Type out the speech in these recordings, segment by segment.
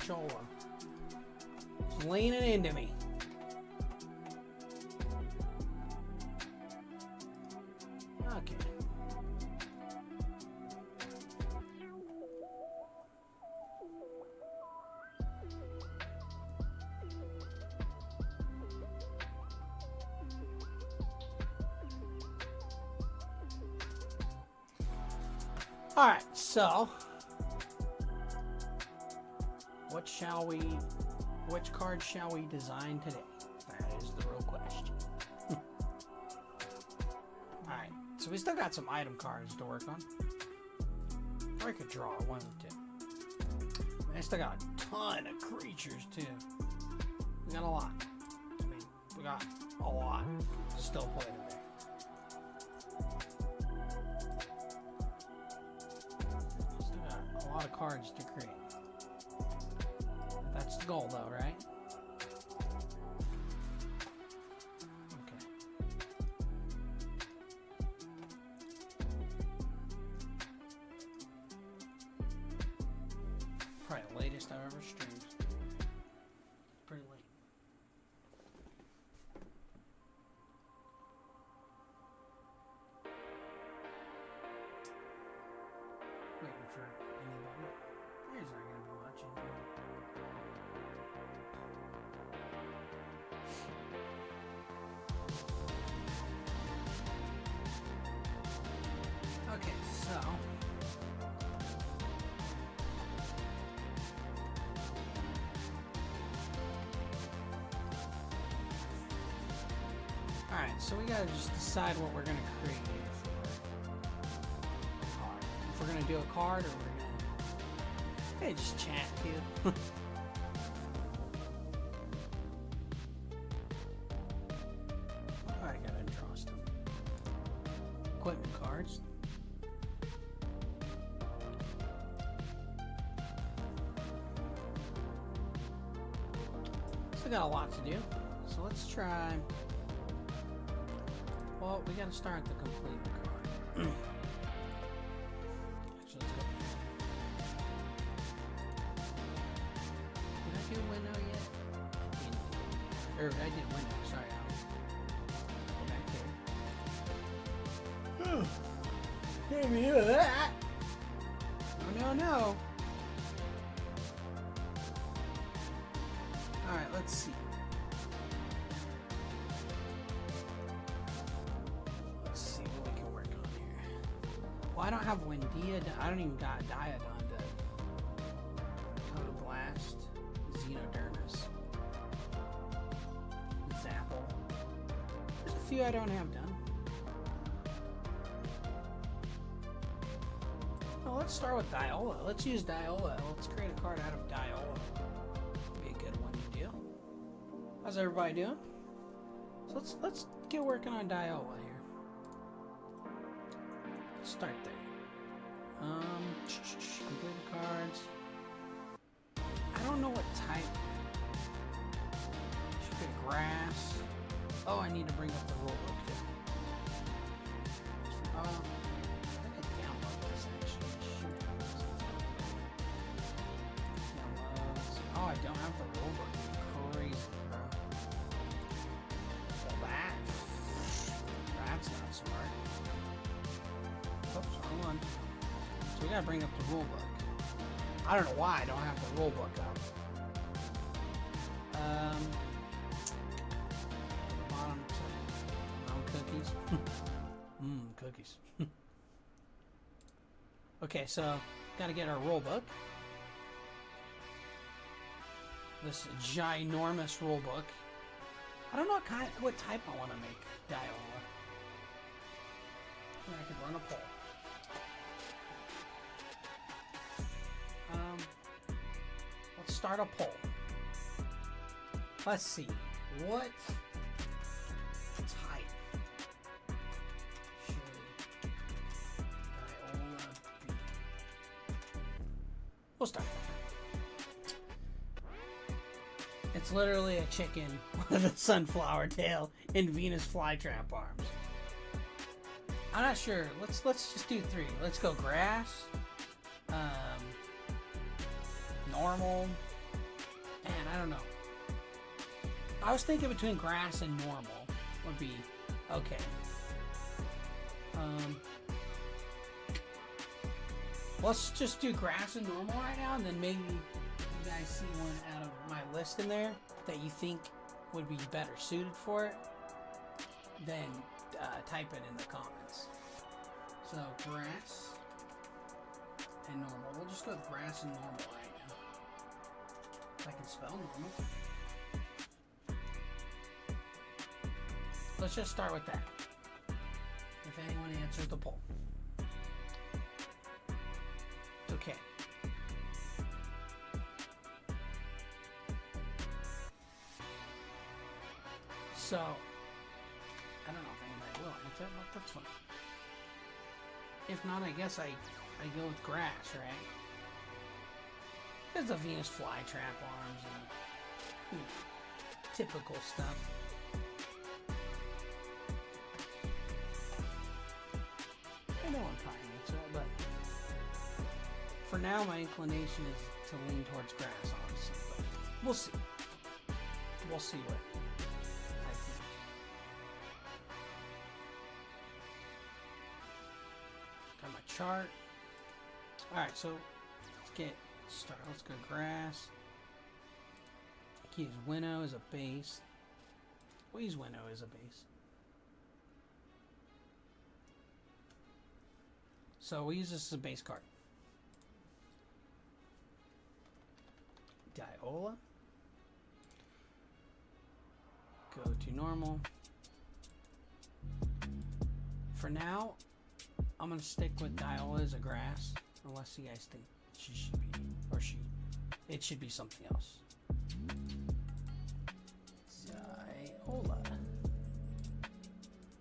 Shola. It's leaning into me. Okay. Alright, so which card shall we design today? That is the real question. Alright, so we still got some item cards to work on. Or I could draw one of the two. I still got a ton of creatures too. We got a lot. I mean, we got a lot to still play today. A lot of cards to create. That's the goal though, right? Okay. Probably the latest I've ever streamed. Pretty late. Waiting for anybody. There's not going to be much in here. Okay, so alright, so we gotta just decide what we're gonna create for a card. If we're gonna do a card or we're gonna just chat too. I gotta draw some equipment cards. Still got a lot to do, so let's try. Well, we gotta start with the complete card. Actually, let's go. Did I do window yet? I didn't. Or I did window. Sorry, I'll go back here. Can't hear that. Oh no. All right, let's see. Well, I don't have Wendia. I don't even got Diodon to Blast, Xenodermis, Zapple. There's a few I don't have done. Well, let's start with Diola. Let's use Diola. Let's create a card out of Diola. Be a good one to do. How's everybody doing? So let's get working on Diola here. Start there. Complete the cards. I don't know what type. Should be grass. Oh, I need to bring up the rulebook too. I think I downloaded this actually. Oh, I don't have the rulebook. Crazy, bro. Well, that's not smart. Oops, wrong one. So we gotta bring up the rule book. I don't know why I don't have the rule book up. Bottom cookies. Cookies. Okay, so gotta get our rule book. This ginormous rule book. I don't know what type I want to make Diola. I could run a poll. Let's start a poll. Let's see. What type should Diola be? We'll start with that. It's literally a chicken with a sunflower tail and Venus flytrap arms. I'm not sure. Let's just do three. Let's go grass, normal, And I don't know. I was thinking between grass and normal would be okay. Let's just do grass and normal right now, and then maybe you guys see one out of my list in there that you think would be better suited for it. Then type it in the comments. So grass and normal. We'll just go with grass and normal right now. If I can spell normal. Let's just start with that. If anyone answers the poll. It's okay. So, I don't know if anybody will answer, but that's fine. If not, I guess I go with grass, right? There's the Venus flytrap arms and, you know, typical stuff. I know I'm probably answer it, but for now, my inclination is to lean towards grass, honestly. But we'll see. We'll see what I think. Got my chart. Alright, so let's get started. Let's go grass. I can use winnow as a base. We'll use winnow as a base. So we'll use this as a base card. Diola. Go to normal. For now, I'm going to stick with Diola as a grass, unless you guys think she should be, or it should be something else. Diola.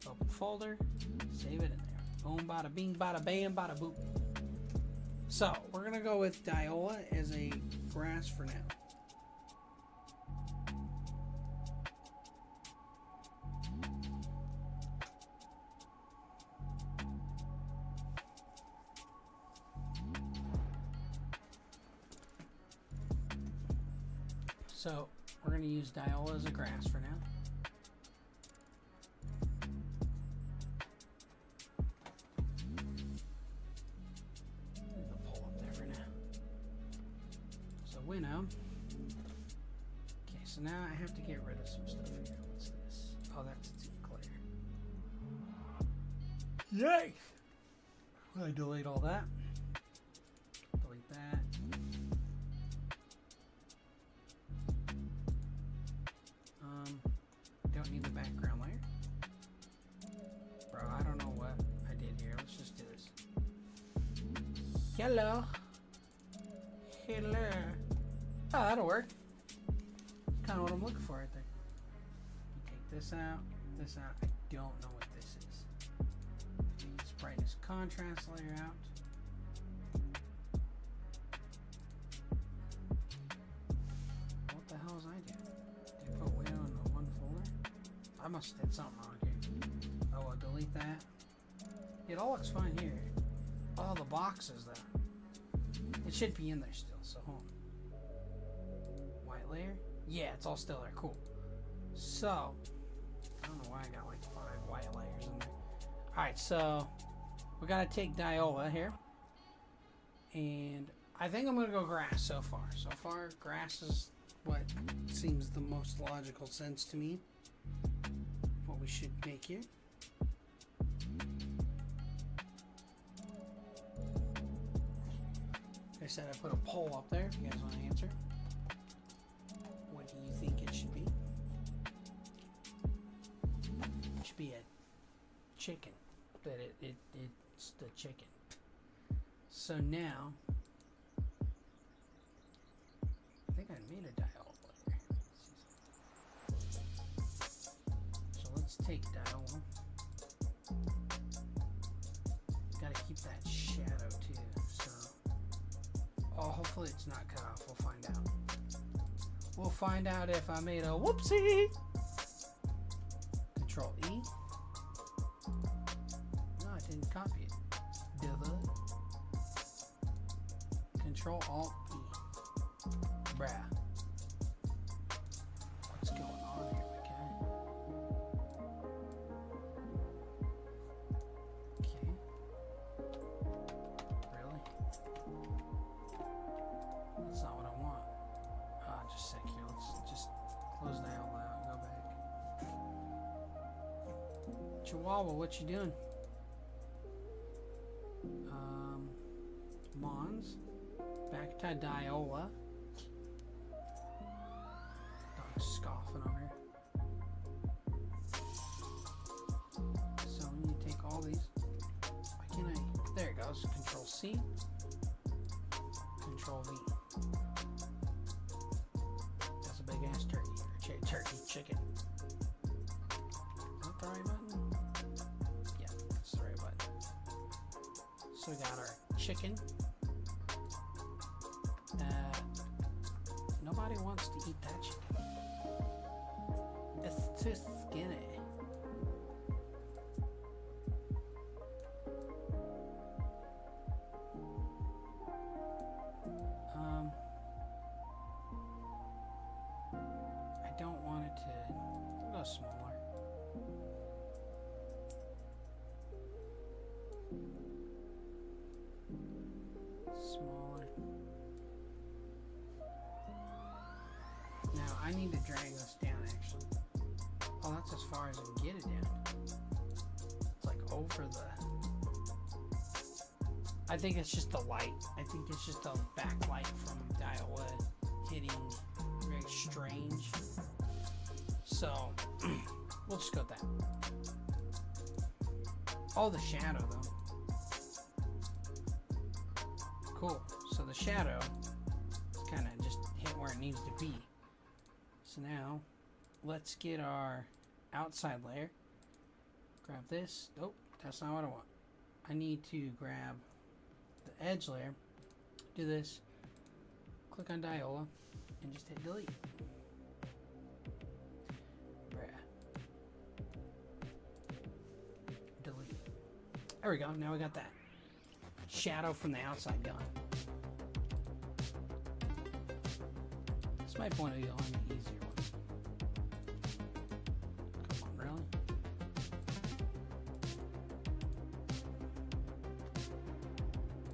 Open folder, save it in there. Boom, bada bing, bada bam, bada boop. So, we're going to go with Diola as a grass for now. So, we're going to use Diola as a grass for now. Winnow. Okay, so now I have to get rid of some stuff here. What's this? Oh, that's its ink layer. Yay! I delete all that. Delete that. Don't need the background layer. Bro, I don't know what I did here. Let's just do this. Hello. Hello. Oh, that'll work. Kind of what I'm looking for right there. You take this out, this out. I don't know what this is. Take this brightness contrast layer out. What the hell is I doing? Did I put window in the one folder? I must have did something wrong here. Oh, I'll delete that. It all looks fine here. All the boxes though. It should be in there still, so hold on. Layer? Yeah, it's all still there. Cool. So, I don't know why I got like 5 white layers in there. Alright, so we gotta take Diola here. And I think I'm gonna go grass so far. So far, grass is what seems the most logical sense to me. What we should make here. Like I said, I put a poll up there if you guys want to answer. What do you think it should be? It should be a chicken, but it's the chicken. So now, I think I made a Diola layer. So let's take Diola. Gotta keep that shadow too. So, oh, hopefully it's not cut off. We'll find out. We'll find out if I made a whoopsie. Control E. No, I didn't copy it. Control Alt E. Bruh. Chihuahua, what you doing? Mons. Back to Diola. Dog's scoffing over here. So we need to take all these. Why can't I? There it goes. Control C. Control V. That's a big ass turkey. Or turkey chicken. Is that the right button? Yeah, that's the right button. So we got our chicken. Nobody wants to eat that chicken. It's too skinny. I don't want it to go smaller. Smaller. Now I need to drag this down actually. Oh, that's as far as I can get it down. It's like over the... I think it's just the light. I think it's just a backlight from Diola hitting very strange. So, we'll just go with that. Oh, the shadow though. Cool. So the shadow kind of just hit where it needs to be. So now, let's get our outside layer. Grab this. Nope, that's not what I want. I need to grab the edge layer. Do this. Click on Diola and just hit delete. Delete. There we go. Now we got that shadow from the outside gone. This might point to be on the easier one. Come on, really?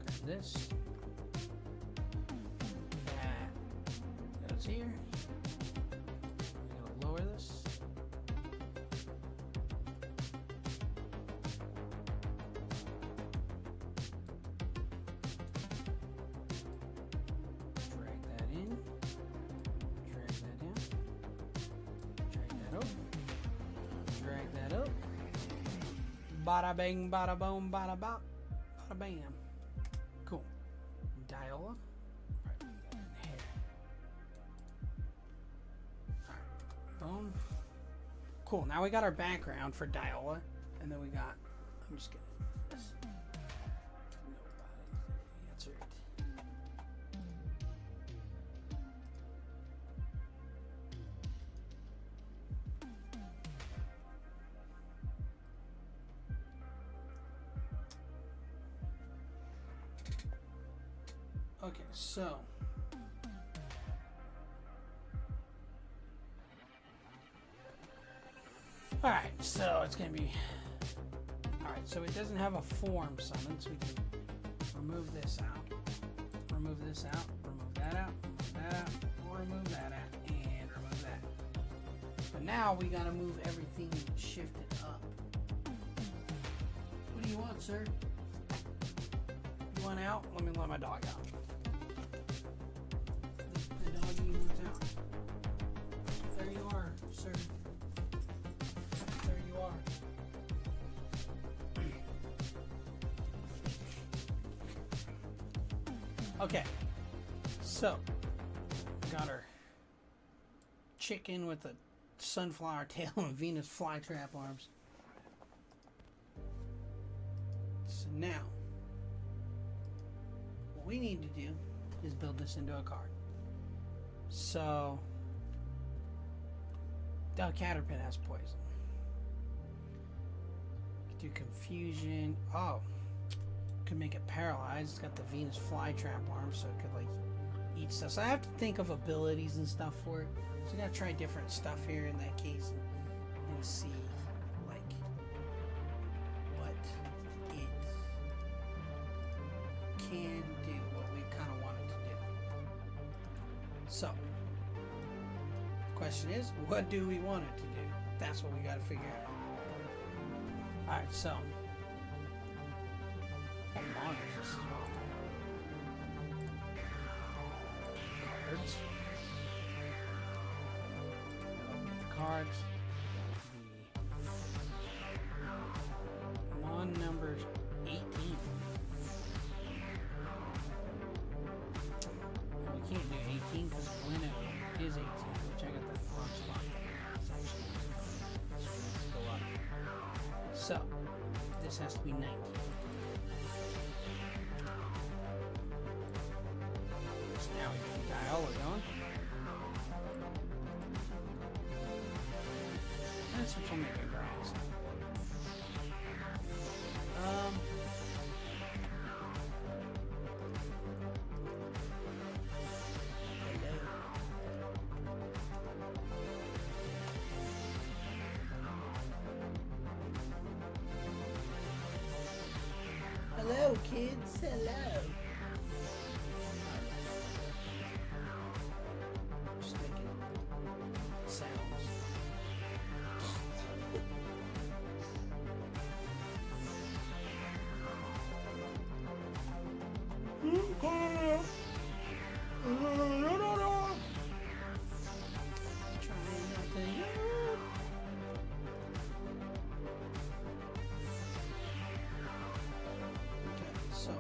Grab this. That goes here. I'm gonna lower this. Drag that in. Drag that down. Drag that up. Drag that up. Bada bang, bada boom, bada bop, bada bam. Cool. Diola. Right, put that in here. Alright. Boom. Cool. Now we got our background for Diola. And then we got, I'm just gonna do this. Nobody answered. Okay, so alright, so it's gonna be alright, so it doesn't have a form summon, so we can remove this out, remove this out, remove that out, remove that out, remove that out, and remove that. But now we gotta move everything shifted up. What do you want, sir? You want out? Let me let my dog out. The doggy wants out. There you are, sir. There you are. Okay, so got our chicken with a sunflower tail and Venus flytrap arms. So now, what we need to do is build this into a card. So, Caterpin has poison. Do confusion. Oh, could make it paralyzed. It's got the Venus flytrap arm, so it could like eat stuff. So I have to think of abilities and stuff for it. So I gotta try different stuff here in that case and see like what it can do, what we kind of want it to do. So the question is, what do we want it to do? That's what we gotta figure out. Alright, so. What mod is this as well? Cards. Open the cards. The one number's 18. And we can't do 18 because when it is 18, which I got that wrong spot. It's actually let's go up. So this has to be 19. So now we can dial it on. That's what will make it rise. Hello, kids. Hello. Just making sounds. Trying not to yawn. Okay, so I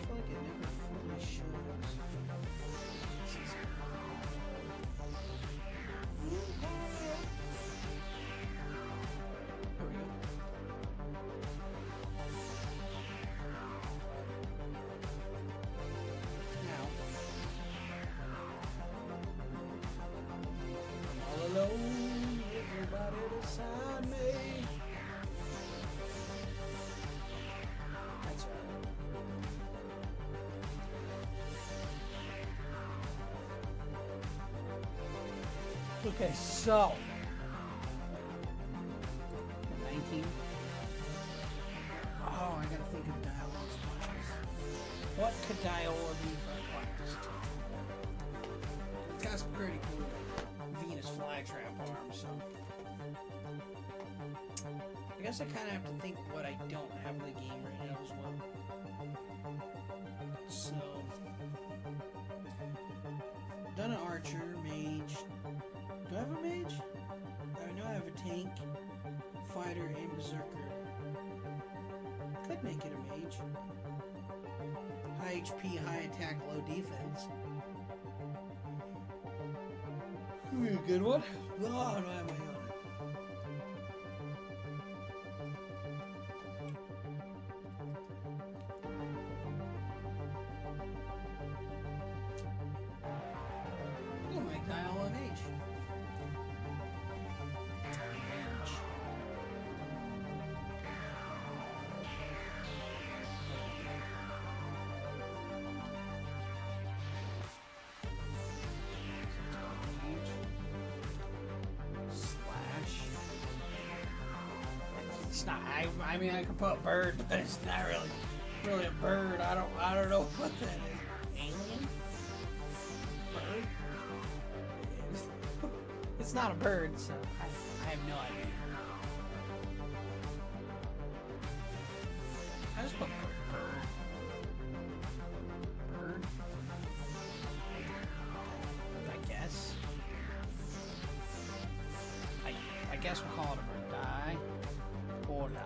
feel like it never fully shows. This is there we go. Now, I'm all alone, everybody beside me. That's right. Okay, so 19. Oh, I gotta think of Dialogue's punches. What could Diola be for a blast? It's got some pretty cool Venus flytrap arms, so I guess I kind of have to think what I don't have in the game right now as well. So, done an archer, mage. Do I have a mage? I know I have a tank, fighter, and berserker. Could make it a mage. High HP, high attack, low defense. Could be a good one. Oh, do I have my own? Oh, my dial on H. Mage. Slash. It's not. I mean, I could put bird, but it's not really a bird. I don't know what that is. Alien? Bird? It's not a bird, so I have no idea. I just put bird. Bird? I guess. I guess we'll call it a bird. Hola.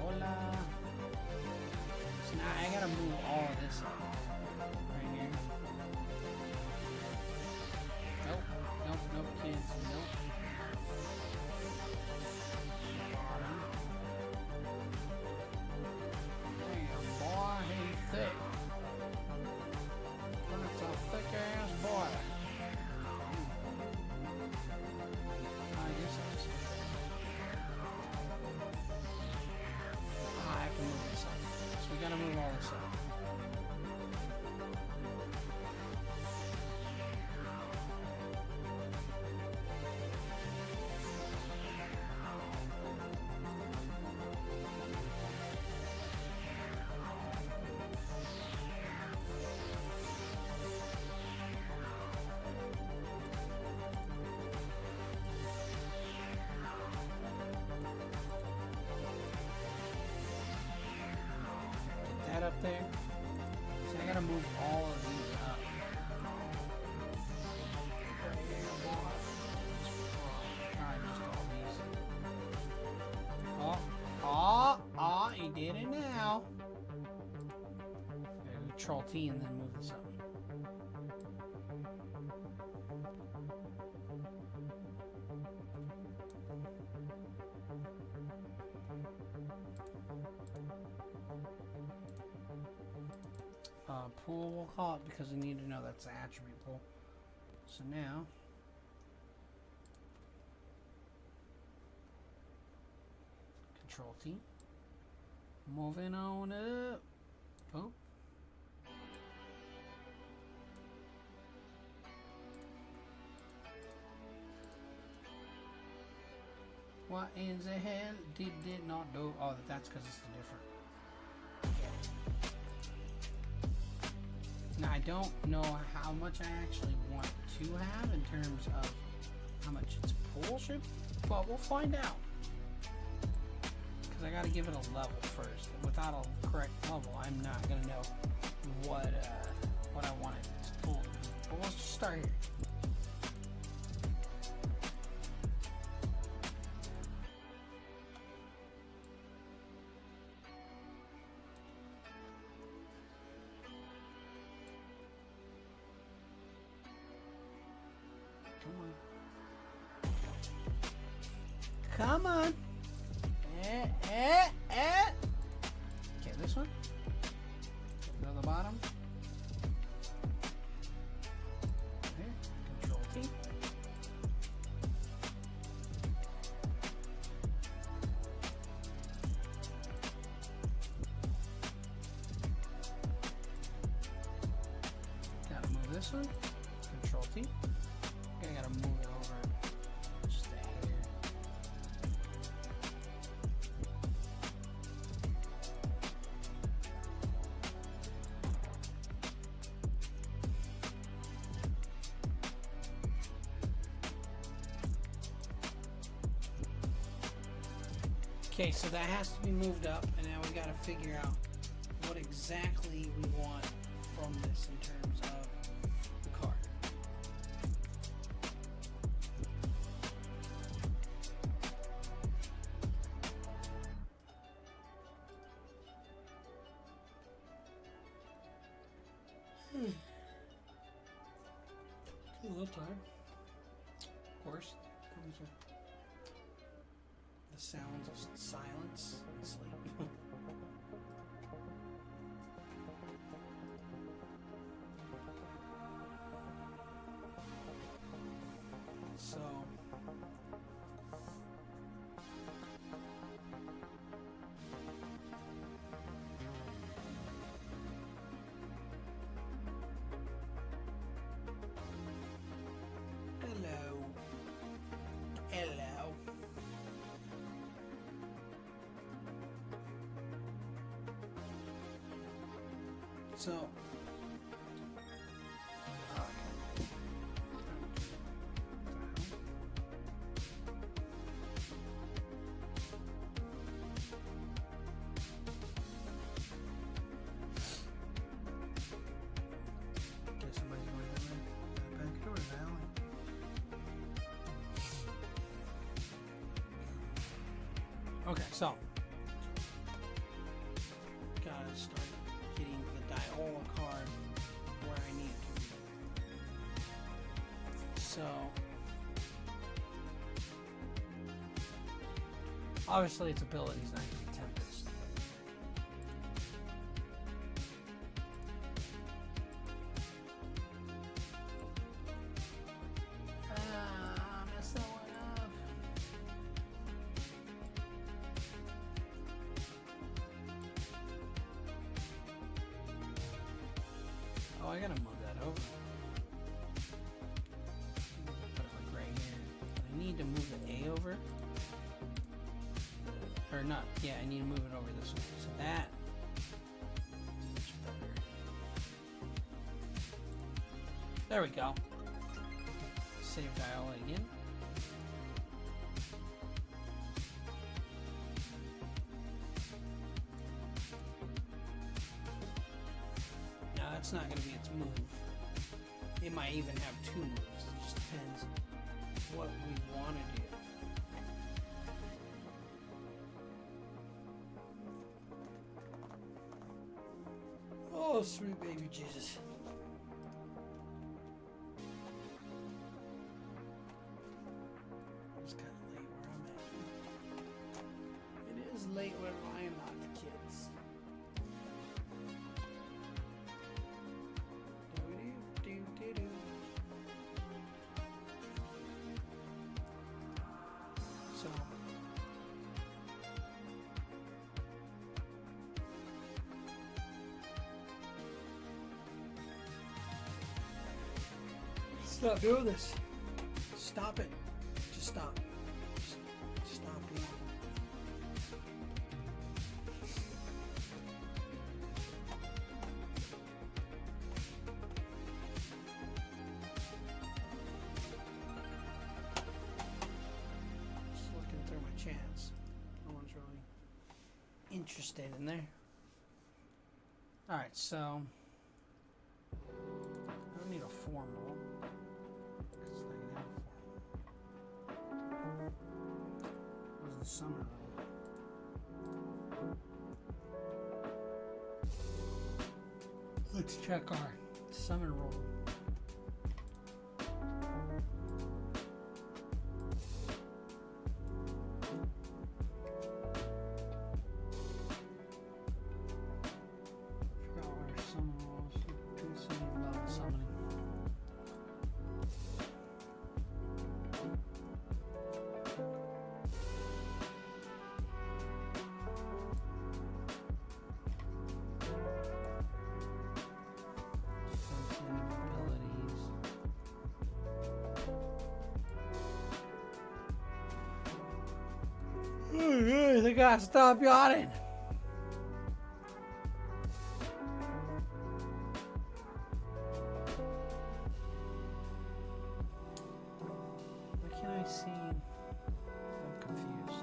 Hola. So now I gotta move all of this up. Right here. Nope, kids. Nope. Bottom. Damn, boy, he's thick. That's a thick ass boy. Control T and then move this up. Pool, we'll call it, because we need to know that's the attribute pool. So now, Control T, moving on up. Oh. What in the hell did not do? Oh, that's because it's the different. Now, I don't know how much I actually want to have in terms of how much its pull should, but we'll find out. Because I got to give it a level first. And without a correct level, I'm not going to know what I want it to pull to be. But let's just start here. Come on. Okay, this one. Go to the bottom. Okay, Control T. Gotta move this one. Control T. Okay, gotta move it over. Okay, so that has to be moved up, and now we got to figure out what exactly we want from this in terms of the card. A little time, of course, comes with the sounds of silence and sleep. So hello. So, guess somebody's going that way. Back door, Alan. Okay, so gotta start getting the Diola card where I need to. So obviously its ability is not going to be Tempest. Messed that one up. Oh, I gotta move that over. Put it like right here. I need to move the A over. Or not. Yeah, I need to move it over this way. So that. Much better. There we go. Save Diola again. Now that's not going to be its move. It might even have two moves. It just depends what we want to do. Oh. Oh, sweet baby Jesus. It's kind of late where I'm at. It is late where I am at, kids. Do-do-do-do-do. So. Stop doing this. Stop it. Just stop. Just stop doing it. Just looking through my chats. No one's really interested in there. Alright, so I don't need a formal. Summer roll. Let's check our summer roll. Forgot where our summer rolls. Let's see level summoning. I gotta stop yawning. What can I see? I'm confused.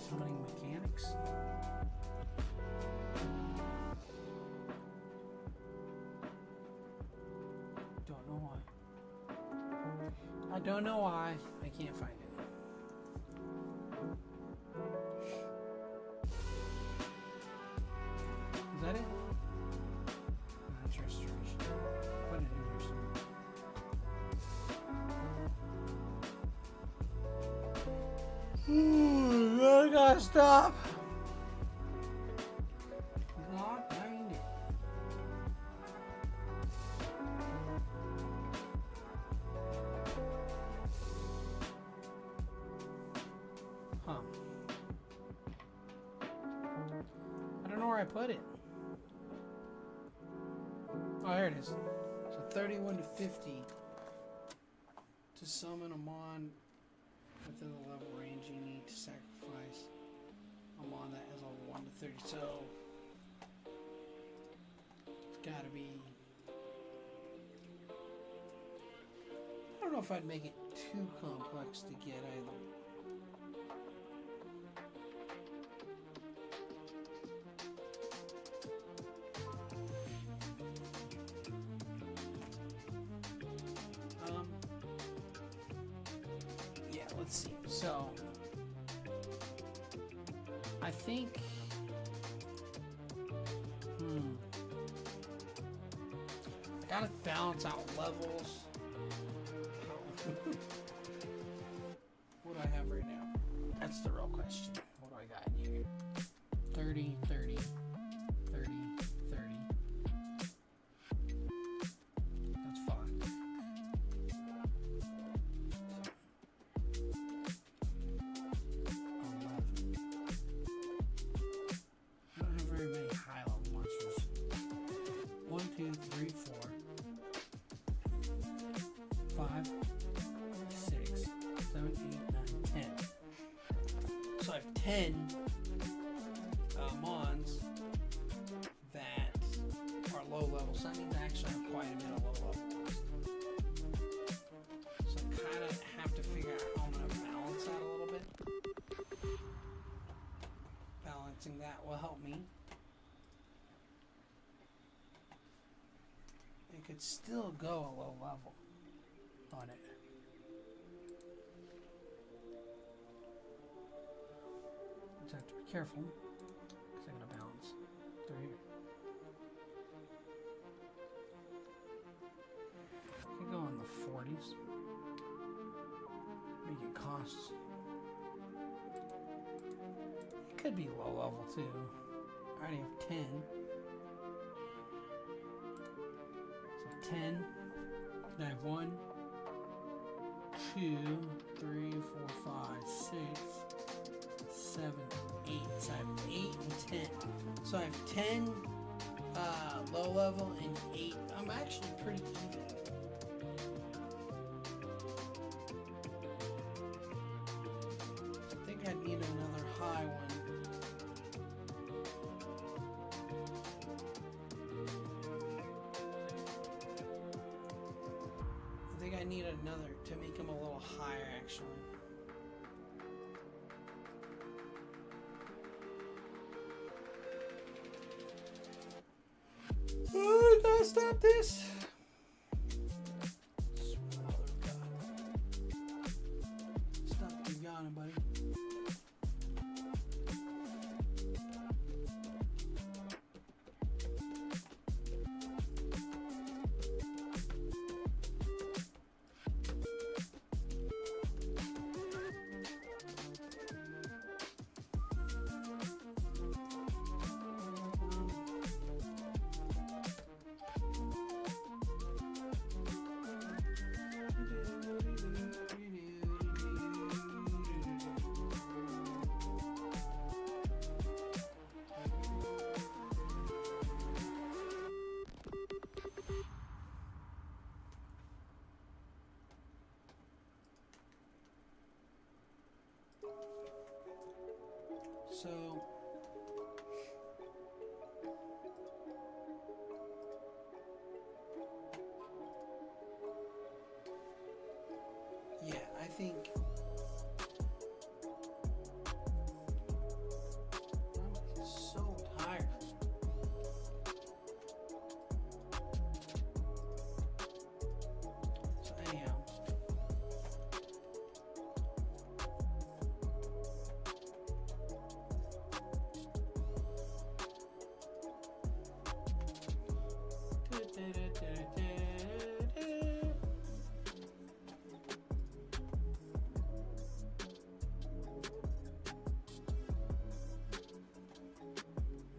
Summoning mechanics. I don't know why. I can't find it. Is that it? That's restoration. Put it in here somewhere. I gotta stop. God dang it. Huh. I don't know where I put it. Oh, here it is. So 31 to 50 to summon a mon within the level range. You need to sacrifice a mon that has level 1 to 30. So it's gotta be. I don't know if I'd make it too complex to get either. Let's see. So I think I gotta balance out levels. What do I have right now? That's the real question. What do I got in here? 30, 30, 30, 30. That's fine. I don't have very many high level monsters. 1, 2, 3, 4, 5, 6, 7, 8, 9, 10. So I have 10 mons that are low level. So that means I actually have quite a bit of low level ones. So I kind of have to figure out how I'm going to balance that a little bit. Balancing that will help me. I could still go a low level on it. Just have to be careful because I gotta bounce through here. I could go in the 40s. Make it costs. It could be low level too. I already have 10. So 10. Then I have 1, 2, 3, 4, 5, 6, 7, 8. So I have 8 and 10. So I have 10 low level and 8. I'm actually pretty even. I think I need another high one. I think I need another to make him a little higher, actually. Oh, gotta stop this. Stop you yawning, buddy. So yeah, I think I'm so tired. So anyhow,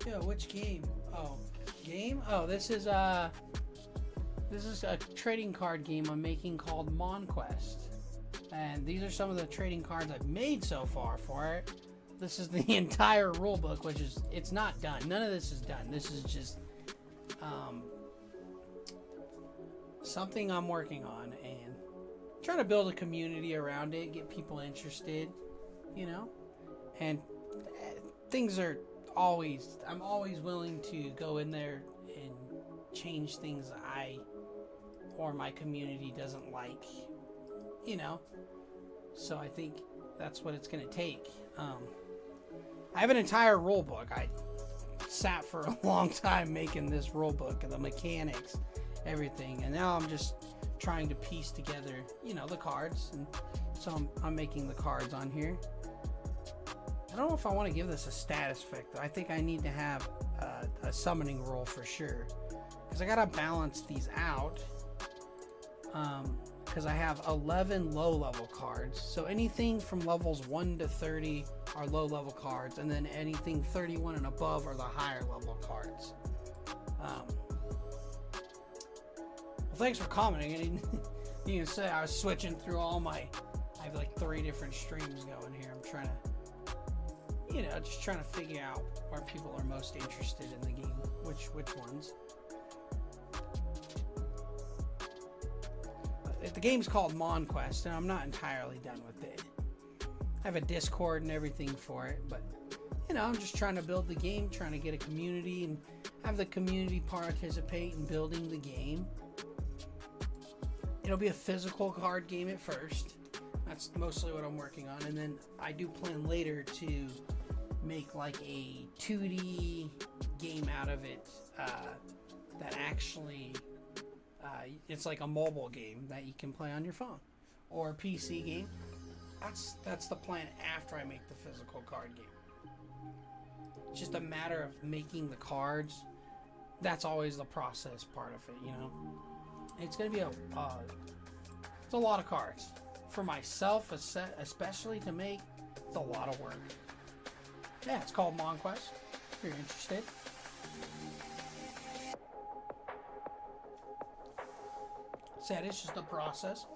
yo, which game? Oh, game? Oh, this is a trading card game I'm making called Monquest. And these are some of the trading cards I've made so far for it. This is the entire rule book, which is, it's not done. None of this is done. This is just something I'm working on and trying to build a community around it, get people interested, you know? And things are always, I'm always willing to go in there and change things I or my community doesn't like, you know? So I think that's what it's going to take. I have an entire rule book. I sat for a long time making this rule book and the mechanics, everything, and now I'm just trying to piece together, you know, the cards. And so I'm making the cards on here. I don't know if I want to give this a status effect though. I think I need to have a summoning roll for sure, because I gotta balance these out, because I have 11 low level cards. So anything from levels 1 to 30 are low level cards, and then anything 31 and above are the higher level cards. Well, thanks for commenting. And you can say I was switching through all my, I have like 3 different streams going here. I'm trying to, you know, just trying to figure out where people are most interested in the game, which ones. The game's called Monquest, and I'm not entirely done with it. I have a Discord and everything for it, but you know, I'm just trying to build the game, trying to get a community and have the community participate in building the game. It'll be a physical card game at first. That's mostly what I'm working on, and then I do plan later to make like a 2D game out of it that actually It's like a mobile game that you can play on your phone or a PC game. That's the plan after I make the physical card game. It's just a matter of making the cards. That's always the process part of it, you know. It's gonna be it's a lot of cards for myself, especially to make. It's a lot of work. Yeah, it's called Monquest. If you're interested. Said it's just a process.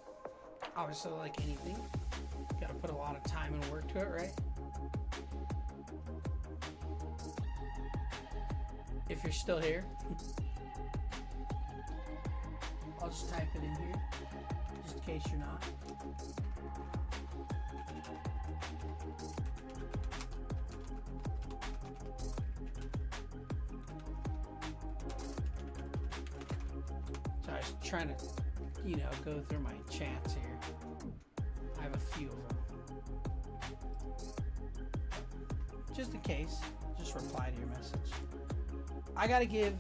Obviously, like anything, you gotta put a lot of time and work to it, right? If you're still here, I'll just type it in here, just in case you're not. So I was trying to, go through my chats here. I have a few of them. Just in case, just reply to your message. I gotta give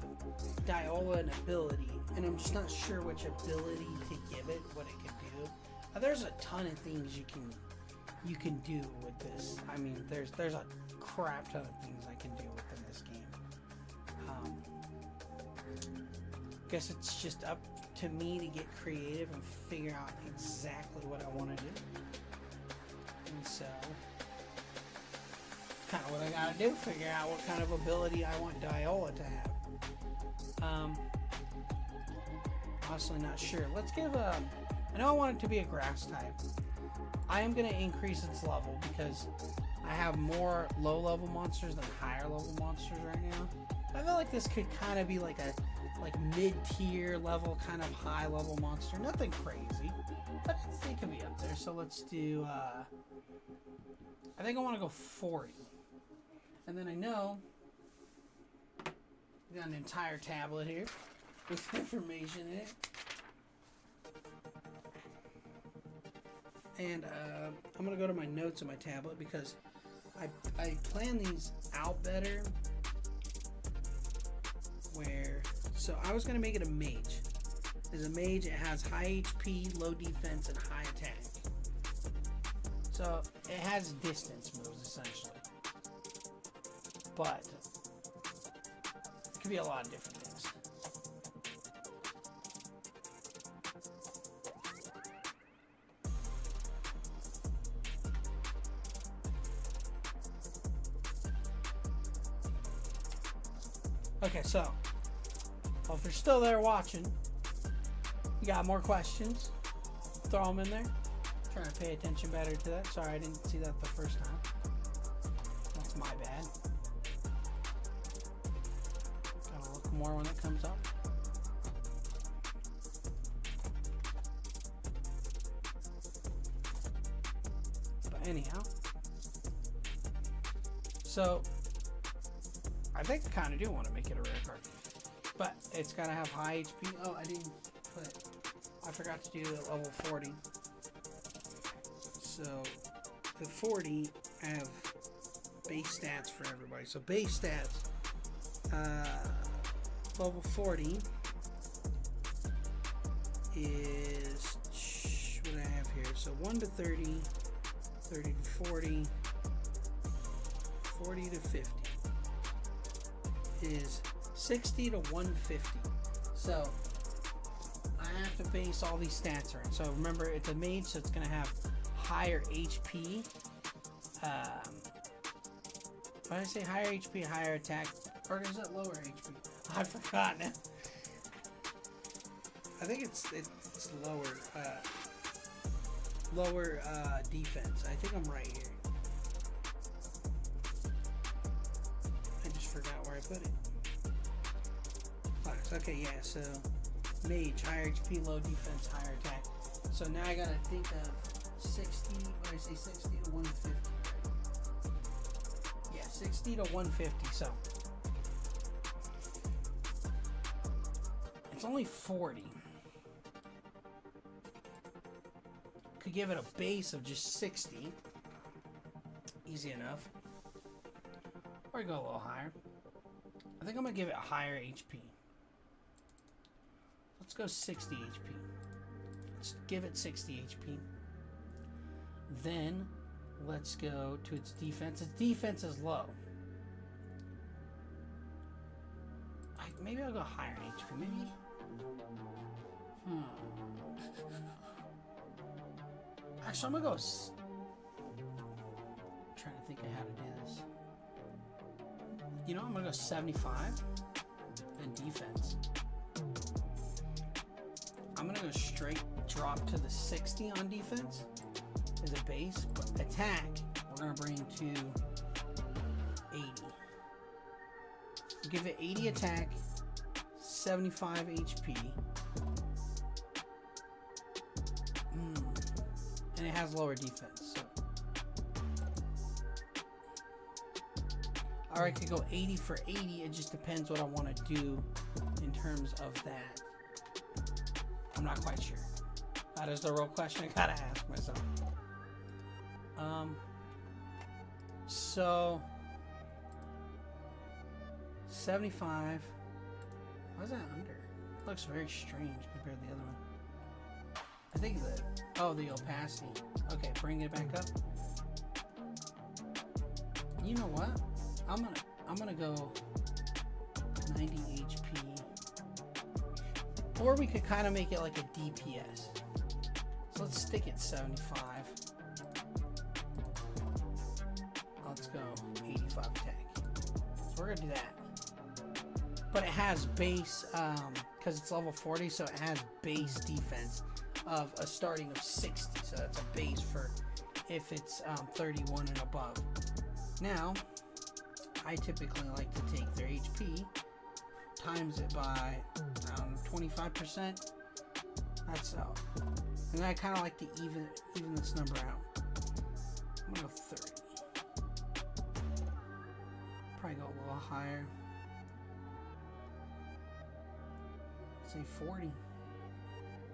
Diola an ability, and I'm just not sure which ability to give it, what it can do. There's a ton of things you can do with this. I mean, there's a crap ton of things I can do within this game. Guess it's just up to me to get creative and figure out exactly what I want to do. And so, kind of what I gotta do, figure out what kind of ability I want Diola to have. Honestly not sure. Let's give I know I want it to be a grass type. I am gonna increase its level because I have more low level monsters than higher level monsters right now. I feel like this could kind of be like a mid-tier level, kind of high level monster. Nothing crazy, but it could be up there. So let's do I think I want to go 40. And then I know we got an entire tablet here with information in it. And I'm going to go to my notes on my tablet because I plan these out better. So I was going to make it a mage. As a mage, it has high HP, low defense, and high attack. So it has distance moves, essentially. But it could be a lot of different things. Okay, so well, if you're still there watching, you got more questions, throw them in there. Trying to pay attention better to that. Sorry, I didn't see that the first time. That's my bad. Gotta look more when it comes up. But anyhow, so I think I kind of do want to make it a rare card, but it's gotta have high HP. Oh, I forgot to do the level 40. So the 40, I have base stats for everybody. So base stats, level 40 is what I have here. So 1 to 30, 30 to 40, 40 to 50 is 60 to 150. So I have to base all these stats around. So remember, it's a mage, so it's going to have higher HP. Why did I say higher HP, higher attack? Or is it lower HP? I forgot now. I think it's lower defense. I think I'm right here. I just forgot where I put it. Class. Okay, yeah. So mage, higher HP, low defense, higher attack. So now I gotta think of 60. What did I say? 60 to 150. Yeah, 60 to 150. So it's only 40. Could give it a base of just 60. Easy enough. Or go a little higher. I think I'm gonna give it a higher HP. Let's go 60 HP. Let's give it 60 HP. Then let's go to its defense. Its defense is low. Maybe I'll go higher HP. Maybe. Actually, I'm gonna go. Trying to think of how to do this. You know, I'm gonna go 75 and defense. I'm gonna go straight drop to the 60 on defense as a base, but attack we're gonna bring to 80. Give it 80 attack, 75 HP. And it has lower defense. So. Or I could go 80 for 80. It just depends what I want to do in terms of that. I'm not quite sure. That is the real question I gotta ask myself. So 75. Why is that under? It looks very strange compared to the other one. I think that. Oh, the opacity. Okay, bring it back up. You know what? I'm gonna go 90 HP. Or we could kind of make it like a DPS. So let's stick it 75. Let's go 85 attack. So we're gonna do that. But it has base, because it's level 40, so it has base defense of a starting of 60. So that's a base for if it's 31 and above. Now, I typically like to take their HP, times it by 25%. That's so. And I kind of like to even this number out. I'm gonna go 30. Probably go a little higher. Say 40.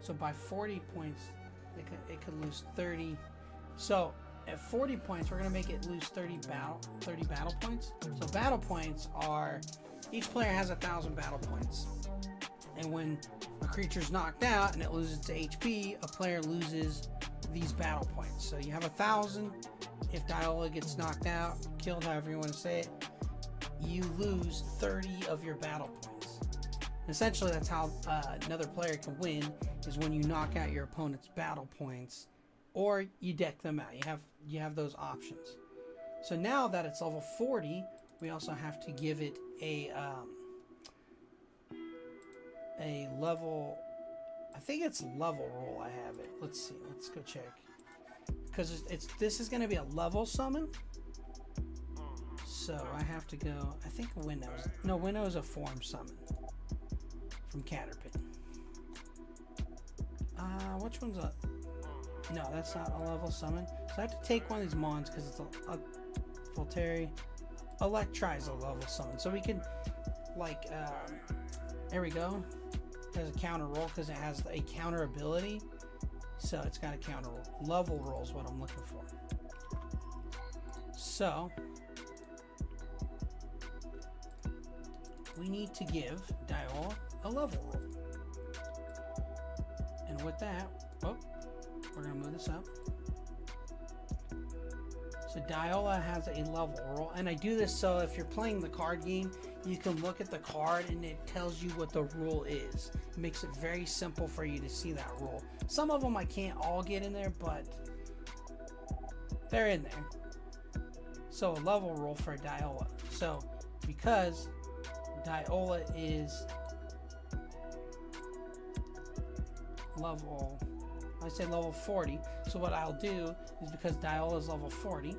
So by 40 points, it could lose 30. So at 40 points, we're gonna make it lose 30 battle points. So battle points are, each player has 1,000 battle points, and when a creature's knocked out and it loses its HP, a player loses these battle points. So you have 1,000. If Diola gets knocked out, killed, however you want to say it, you lose 30 of your battle points. Essentially, that's how another player can win, is when you knock out your opponent's battle points, or you deck them out. You have those options. So now that it's level 40, we also have to give it a level. I think it's level roll. I have it. Let's see. Let's go check. Because this is going to be a level summon. So I have to go. I think Winnows. No, Winnows is a form summon from Caterpie. Which one's a? No, that's not a level summon. So I have to take one of these mons because it's a Volteri. Electri is a level summon. So we can, like, there we go. It has a counter roll because it has a counter ability. So it's got a counter roll. Level roll is what I'm looking for. So we need to give Diola a level roll. And with that, we're going to move this up. So Diola has a level roll, and I do this so if you're playing the card game, you can look at the card and it tells you what the rule is. It makes it very simple for you to see that rule. Some of them I can't all get in there, but they're in there. So a level roll for Diola. So because Diola is level, I say level 40. So what I'll do is, because Diola is level 40,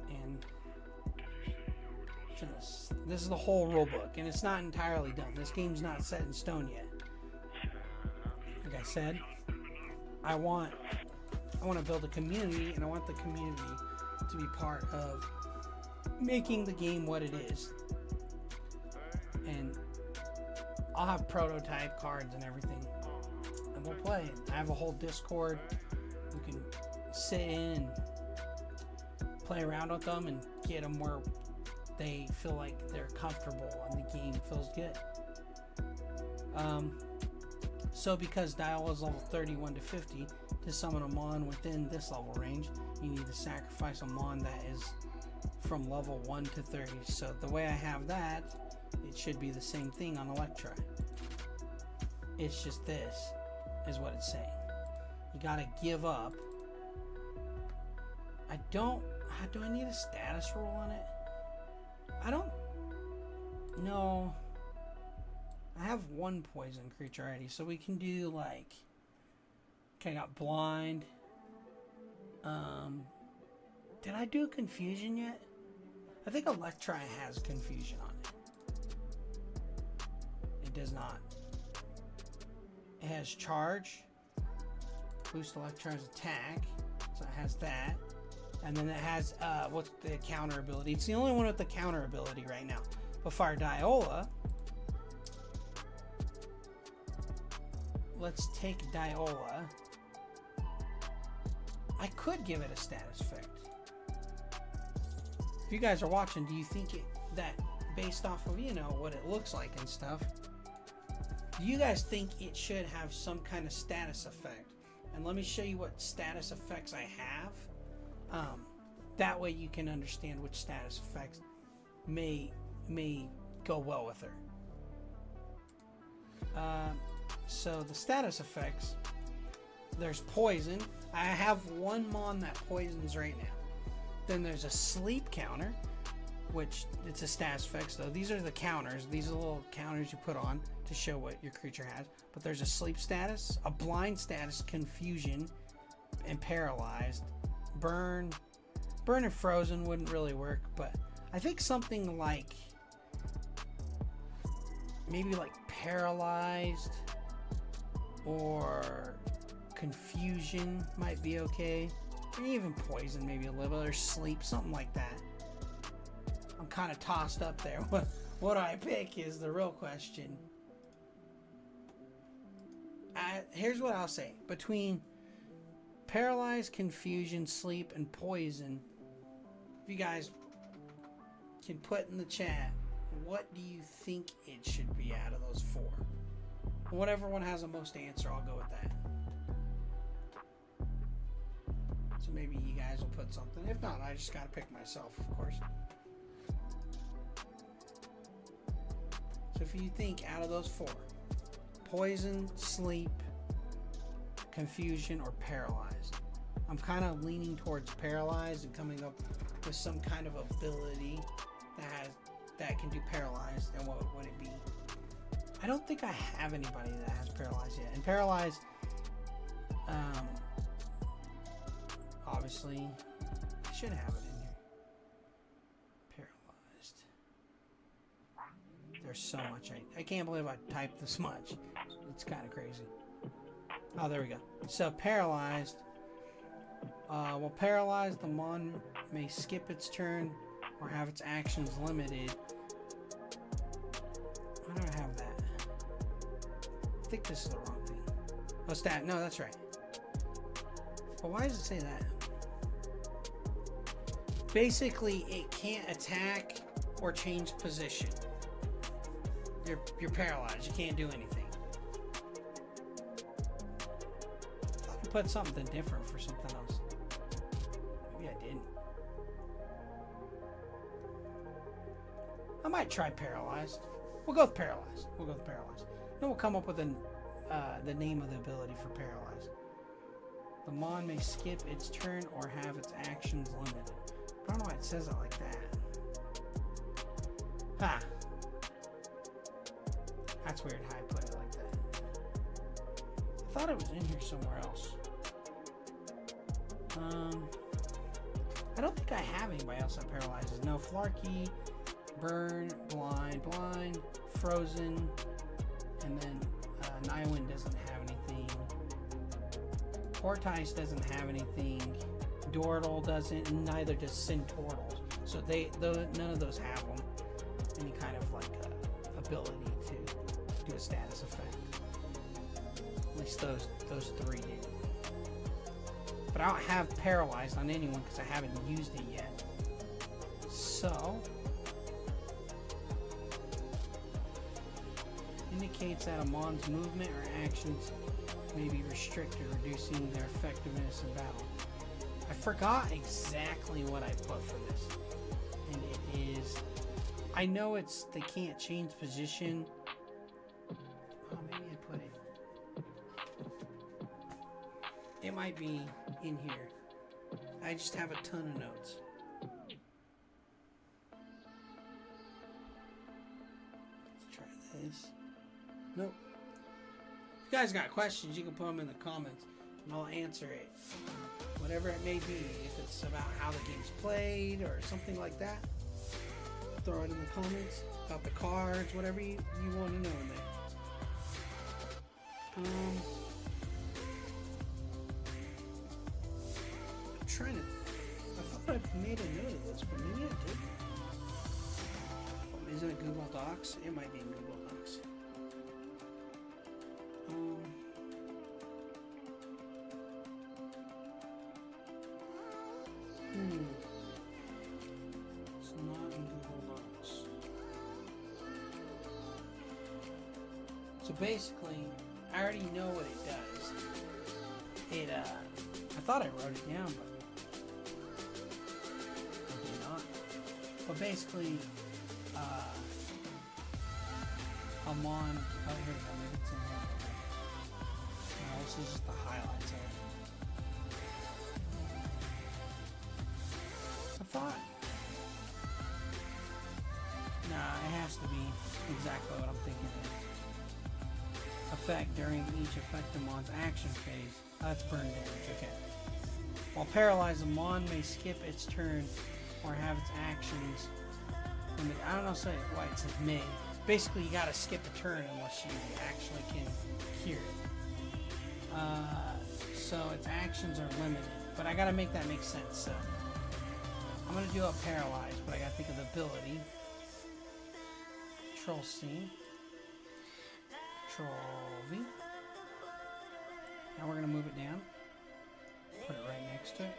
and this is the whole rule book, and it's not entirely done. This game's not set in stone yet. Like I said, I want to build a community, and I want the community to be part of making the game what it is. And I'll have prototype cards and everything, and we'll play. I have a whole Discord. We can sit in and play around with them and get them where they feel like they're comfortable and the game feels good. So because Diola is level 31 to 50, to summon a Mon within this level range, you need to sacrifice a Mon that is from level 1 to 30. So the way I have that, it should be the same thing on Electri. It's just this is what it's saying. You gotta give up. Do I need a status roll on it? I don't know. I have one poison creature already, so we can do like, okay, I got blind. Did I do confusion yet? I think Electri has confusion on it. It does not. It has charge, boost Electri's attack, so it has that. And then it has, what's the counter ability? It's the only one with the counter ability right now. But for our Diola, let's take Diola. I could give it a status effect. If you guys are watching, do you think that based off of, you know, what it looks like and stuff, do you guys think it should have some kind of status effect? And let me show you what status effects I have. That way you can understand which status effects may go well with her. So the status effects, there's poison. I have one Mon that poisons right now. Then there's a sleep counter, which it's a status effects though. These are the counters. These are the little counters you put on to show what your creature has. But there's a sleep status, a blind status, confusion, and paralyzed. Burn and frozen wouldn't really work, but I think something like maybe like paralyzed or confusion might be okay. Or even poison maybe a little, or sleep, something like that. I'm kind of tossed up there. What I pick is the real question. Here's what I'll say. Between paralyzed, confusion, sleep, and poison, if you guys can put in the chat, what do you think it should be out of those four? Whatever one has the most answer, I'll go with that. So maybe you guys will put something. If not, I just gotta pick myself, of course. So if you think out of those four, poison, sleep, confusion, or paralyzed, I'm kind of leaning towards paralyzed and coming up with some kind of ability that can do paralyzed. And what would it be? I don't think I have anybody that has paralyzed yet. And paralyzed, obviously, I should have it in here. Paralyzed. There's so much. I can't believe I typed this much. It's kind of crazy. Oh, there we go. So paralyzed. Well, paralyzed, the Mon may skip its turn or have its actions limited. Why do I have that? I think this is the wrong thing. Oh, stat. No, that's right. But why does it say that? Basically, it can't attack or change position. You're paralyzed. You can't do anything. I thought I put something different for something else. Maybe I didn't. I might try paralyzed. We'll go with paralyzed. Then we'll come up with the name of the ability for paralyzed. The Mon may skip its turn or have its actions limited. I don't know why it says it like that. Ha! That's weird how I put it like that. I thought it was in here somewhere else. I don't think I have anybody else that paralyzes. No, Flarky, Burn, Blind, Frozen, and then Nylund doesn't have anything. Portice doesn't have anything. Dordle doesn't, and neither does Centortle. So none of those have them. Any kind of like ability to do a status effect. At least those three did. But I don't have paralyzed on anyone because I haven't used it yet. So indicates that a mon's movement or actions may be restricted, reducing their effectiveness in battle. I forgot exactly what I put for this. And it is... I know it's... They can't change position. Oh, maybe I put it... It might be in here. I just have a ton of notes. Let's try this. Nope. If you guys got questions, you can put them in the comments and I'll answer it. Whatever it may be. If it's about how the game's played or something like that, throw it in the comments. About the cards, whatever you want to know in there. I'm trying to... I thought I made a note of this, but maybe I didn't. Oh, is it a Google Docs? It might be in Google Docs. It's not in Google Docs. So basically, I already know what it does. It, I thought I wrote it down, but I did not. But basically, I'm on, oh, here we go, maybe it's in here. No, this is just the highlights of it. I thought, nah, it has to be exactly what I'm thinking it is. Effect during each effective mon's action phase. That's burn damage, okay. While paralyzed, a mon may skip its turn or have its actions. I don't know why it says may. Basically, you gotta skip a turn unless you actually can cure it. So its actions are limited. But I gotta make that make sense, so. I'm gonna do a paralyzed, but I gotta think of the ability. Control C. Control V. Now we're gonna move it down. Put it right next to it.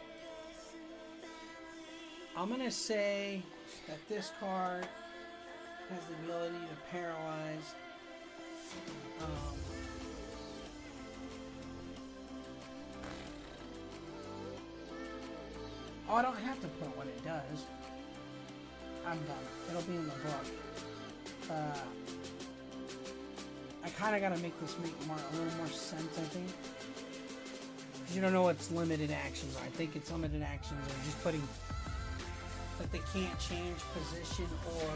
I'm gonna say that this card has the ability to paralyze. Oh, I don't have to put what it does. I'm done. It'll be in the book. I kind of got to make this make a little more sense, I think. Because you don't know what's limited actions are. I think it's limited actions or just putting... Like they can't change position or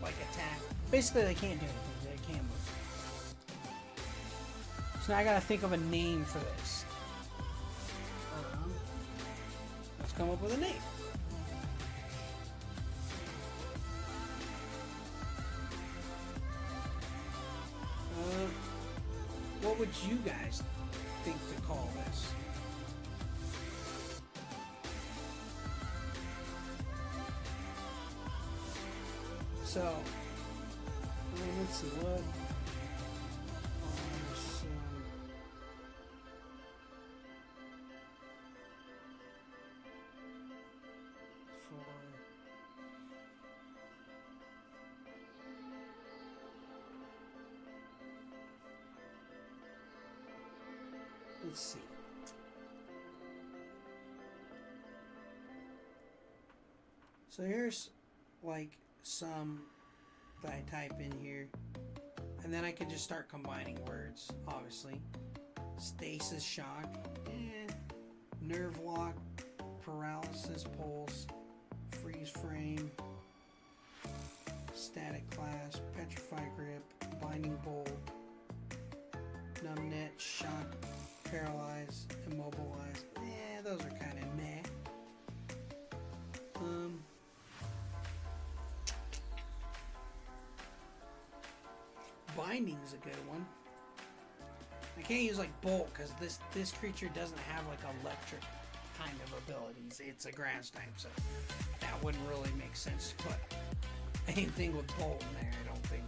like attack. Basically they can't do anything. They can't move. So now I gotta think of a name for this. Let's come up with a name. What would you guys think to call this? So, let's see what are some... Let's see. So here's like some that I type in here, and then I can just start combining words. Obviously, stasis shock, nerve lock, paralysis pulse, freeze frame, static clasp, petrify grip, binding bolt, numbnet, shock, paralyze, immobilize. Those are kind of meh. Binding's a good one. I can't use like bolt because this creature doesn't have like electric kind of abilities. It's a grass type, so that wouldn't really make sense to put anything with bolt in there, I don't think.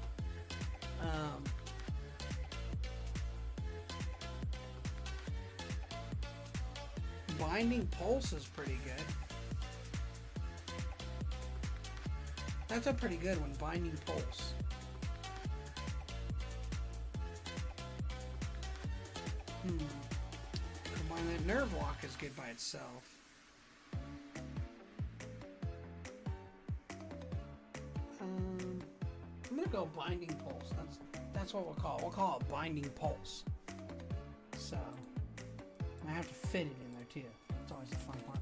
Binding pulse is pretty good. That's a pretty good one, binding pulse. Nerve Lock is good by itself. I'm gonna go Binding Pulse. That's what we'll call it. We'll call it Binding Pulse. So I have to fit it in there too. It's always the fun part.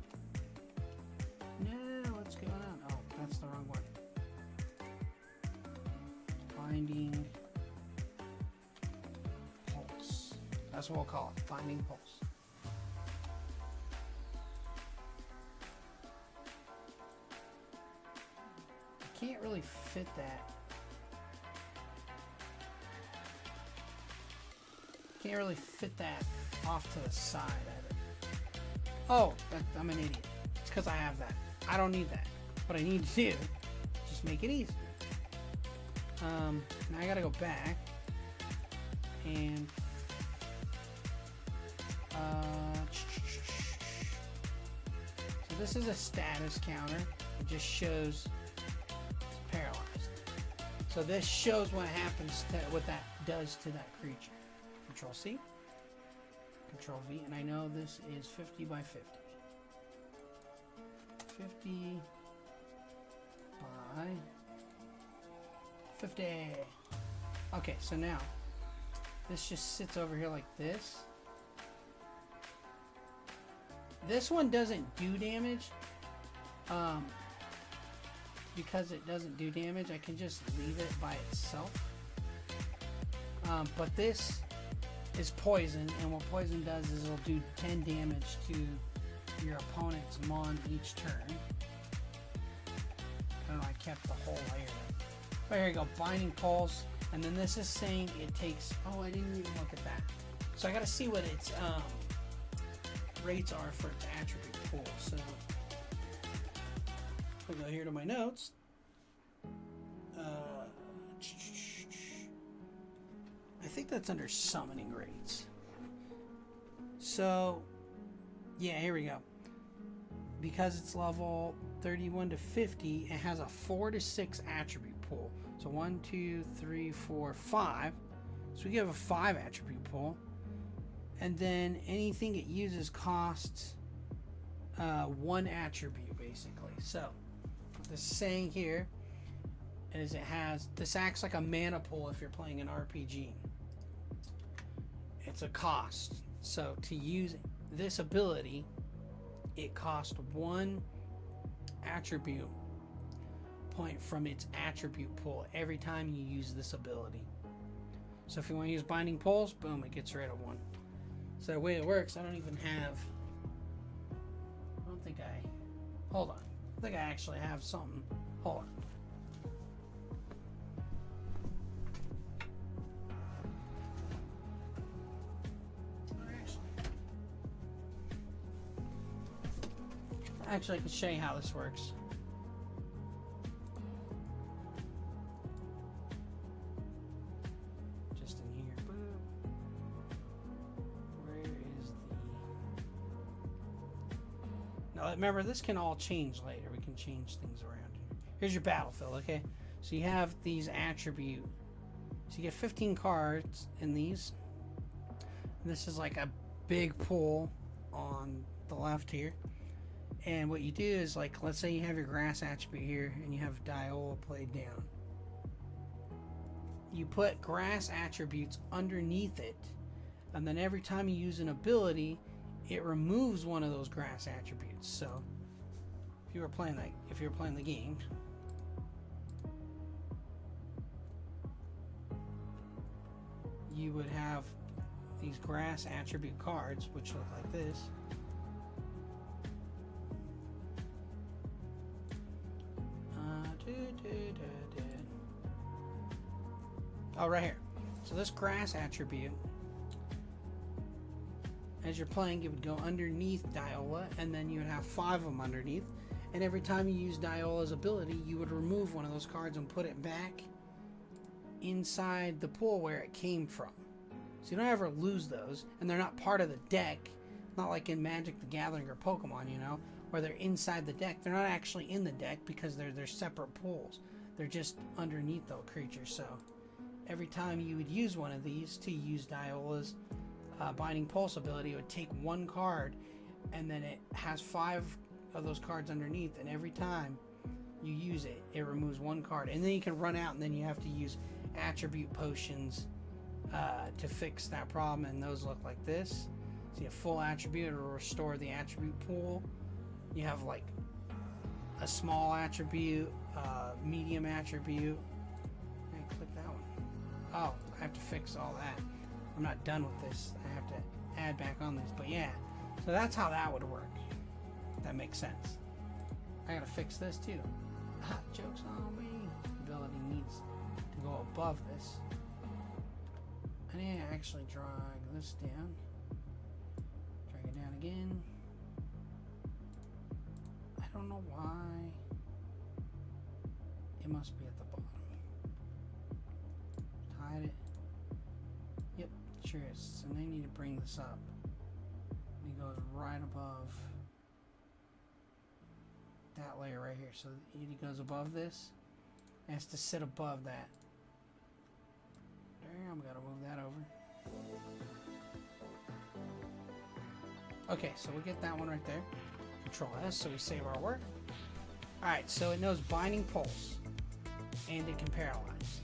No, what's going on? Oh, that's the wrong one. Binding Pulse. That's what we'll call it. Binding Pulse. I can't really fit that. Can't really fit that off to the side either. Oh, I'm an idiot. It's because I have that. I don't need that. What I need to do is just make it easy. Now I gotta go back and so this is a status counter. It just shows it's paralyzed. So this shows what happens to what that does to that creature. Control C, Control V, and I know this is 50 by 50. 50 by 50. Okay, so now this just sits over here like this. This one doesn't do damage. Because it doesn't do damage, I can just leave it by itself. But this is poison, and what poison does is it'll do 10 damage to your opponent's mon each turn. I don't know, I kept the whole layer. But here you go, Binding Pulse, and then this is saying it takes, oh, I didn't even look at that. So I gotta see what its rates are for its attribute pool. So I'll go here to my notes. I think that's under summoning rates. So, yeah, here we go. Because it's level 31 to 50, it has a 4 to 6 attribute pool. So 1, 2, 3, 4, 5. So we have a 5 attribute pool. And then anything it uses costs 1 attribute, basically. So, what this is saying here is this acts like a mana pool if you're playing an RPG. It's a cost. So to use this ability, it costs 1 attribute point from its attribute pool every time you use this ability. So if you want to use Binding Pulse, boom, it gets rid of 1. So the way it works, I don't think I hold on. I think I actually have something. Hold on. Actually, I can show you how this works. Just in here. Boom. Where is the... Now, remember, this can all change later. We can change things around here. Here's your battlefield, okay? So you have these attribute. So you get 15 cards in these. And this is like a big pool on the left here. And what you do is, like, let's say you have your grass attribute here and you have Diola played down. You put grass attributes underneath it, and then every time you use an ability, it removes one of those grass attributes. So if you were playing the game, you would have these grass attribute cards, which look like this. Oh, right here. So this grass attribute, as you're playing, it would go underneath Diola, and then you would have 5 of them underneath. And every time you use Diola's ability, you would remove one of those cards and put it back inside the pool where it came from. So you don't ever lose those, and they're not part of the deck. Not like in Magic the Gathering or Pokemon, you know, where they're inside the deck. They're not actually in the deck because they're separate pools. They're just underneath those creatures. So every time you would use one of these to use Diola's binding pulse ability, it would take one card, and then it has 5 of those cards underneath, and every time you use it, it removes one card, and then you can run out, and then you have to use attribute potions to fix that problem, and those look like this. So you have full attribute, or restore the attribute pool. You have like a small attribute, medium attribute. Okay, click that one. Oh, I have to fix all that. I'm not done with this. I have to add back on this, but yeah. So that's how that would work. That makes sense. I gotta fix this too. Ah, joke's on me. Ability needs to go above this. I need to actually drag this down. Drag it down again. I don't know why. It must be at the bottom. Hide it. Yep, sure is. So they need to bring this up. And it goes right above that layer right here. So it goes above this. It has to sit above that. There, I'm gonna move that over. Okay, so we get that one right there. Control S, so we save our work. Alright, so it knows binding pulse. And it can paralyze.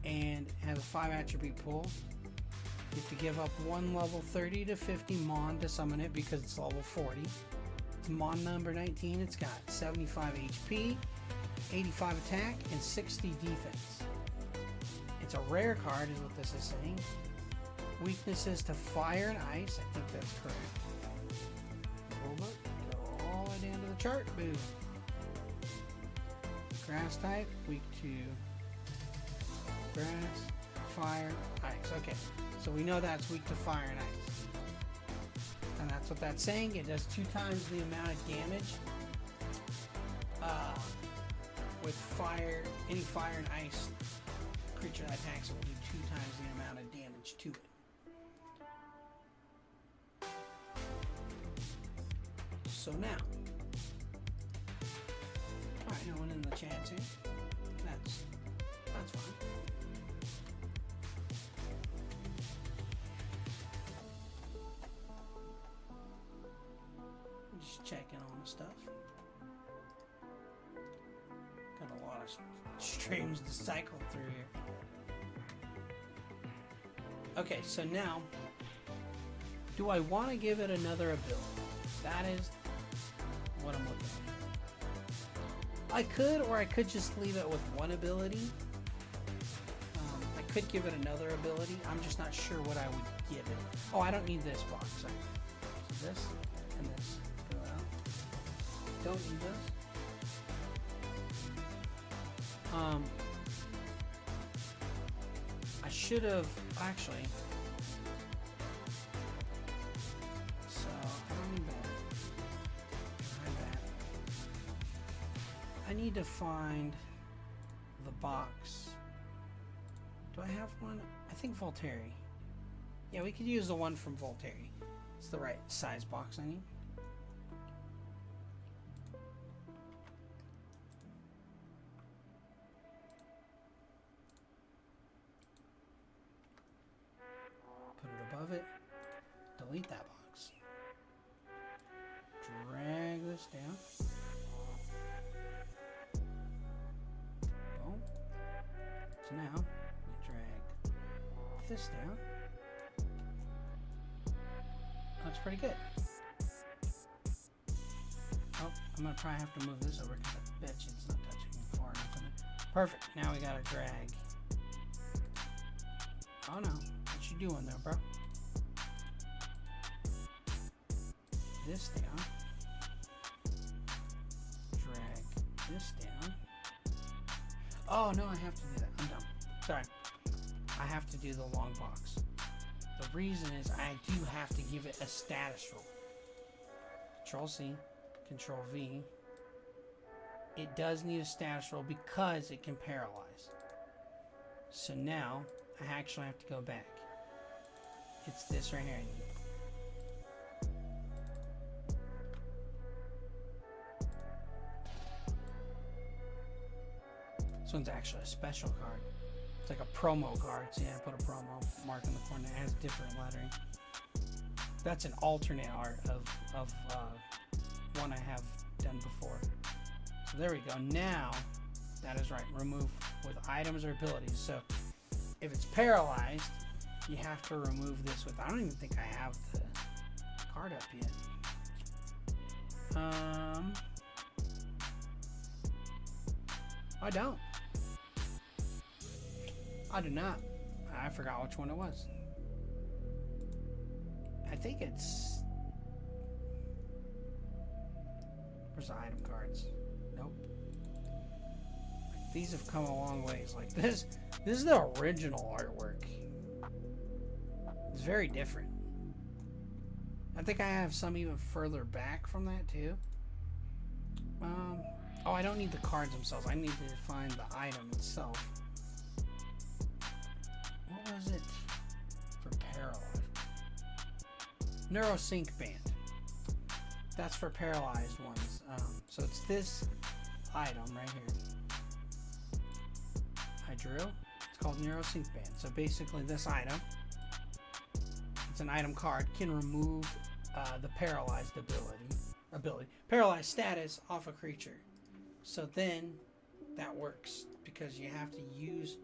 And it has a 5 attribute pool. You have to give up one level 30 to 50 Mon to summon it because it's level 40. It's Mon number 19. It's got 75 HP, 85 attack, and 60 defense. It's a rare card is what this is saying. Weaknesses to fire and ice. I think that's correct. Hold up. Go all the way down to the chart. Boom. Grass type. Weak to grass, fire, ice. Okay. So we know that's weak to fire and ice. And that's what that's saying. It does 2 times the amount of damage with fire, any fire and ice creature that attacks will do 2 times the amount of damage to it. So now, alright, no one in the chat too. That's fine. Just checking on the stuff. Got a lot of streams to cycle through here. Okay, so now, do I want to give it another ability? That is what I'm looking at. I could, or I could just leave it with one ability. I could give it another ability. I'm just not sure what I would give it. Oh, I don't need this box. So this and this go out. Don't need this. I should have actually. So I don't need that. I need to find the box. Do I have one? I think Volteri. Yeah, we could use the one from Volteri. It's the right size box I need. Put it above it. Delete that box. Drag this down. Boom. So now, we drag this down. Looks pretty good. Oh, I'm gonna probably have to move this over because I bet you it's not touching me far enough. Perfect. Now we gotta drag. Oh no. What you doing there, bro? This down. Drag this down. Oh no, I have to do that. I'm dumb. Sorry. I have to do the long box. The reason is I do have to give it a status roll. Control C, Control V. It does need a status roll because it can paralyze. So now I actually have to go back. It's this right here. This one's actually a special card. It's like a promo card. So yeah, I put a promo mark in the corner. It has different lettering. That's an alternate art of one I have done before. So there we go. Now, that is right. Remove with items or abilities. So if it's paralyzed, you have to remove this with. I don't even think I have the card up yet. I don't. I do not. I forgot which one it was. I think it's. Where's the item cards? Nope. These have come a long ways. Like this is the original artwork. It's very different. I think I have some even further back from that too. Oh, I don't need the cards themselves. I need to find the item itself. What was it for paralyzed? Neurosync band. That's for paralyzed ones. So it's this item right here. I drew. It's called Neurosync band. So basically this item, it's an item card, can remove the paralyzed paralyzed status off a creature. So then that works because you have to use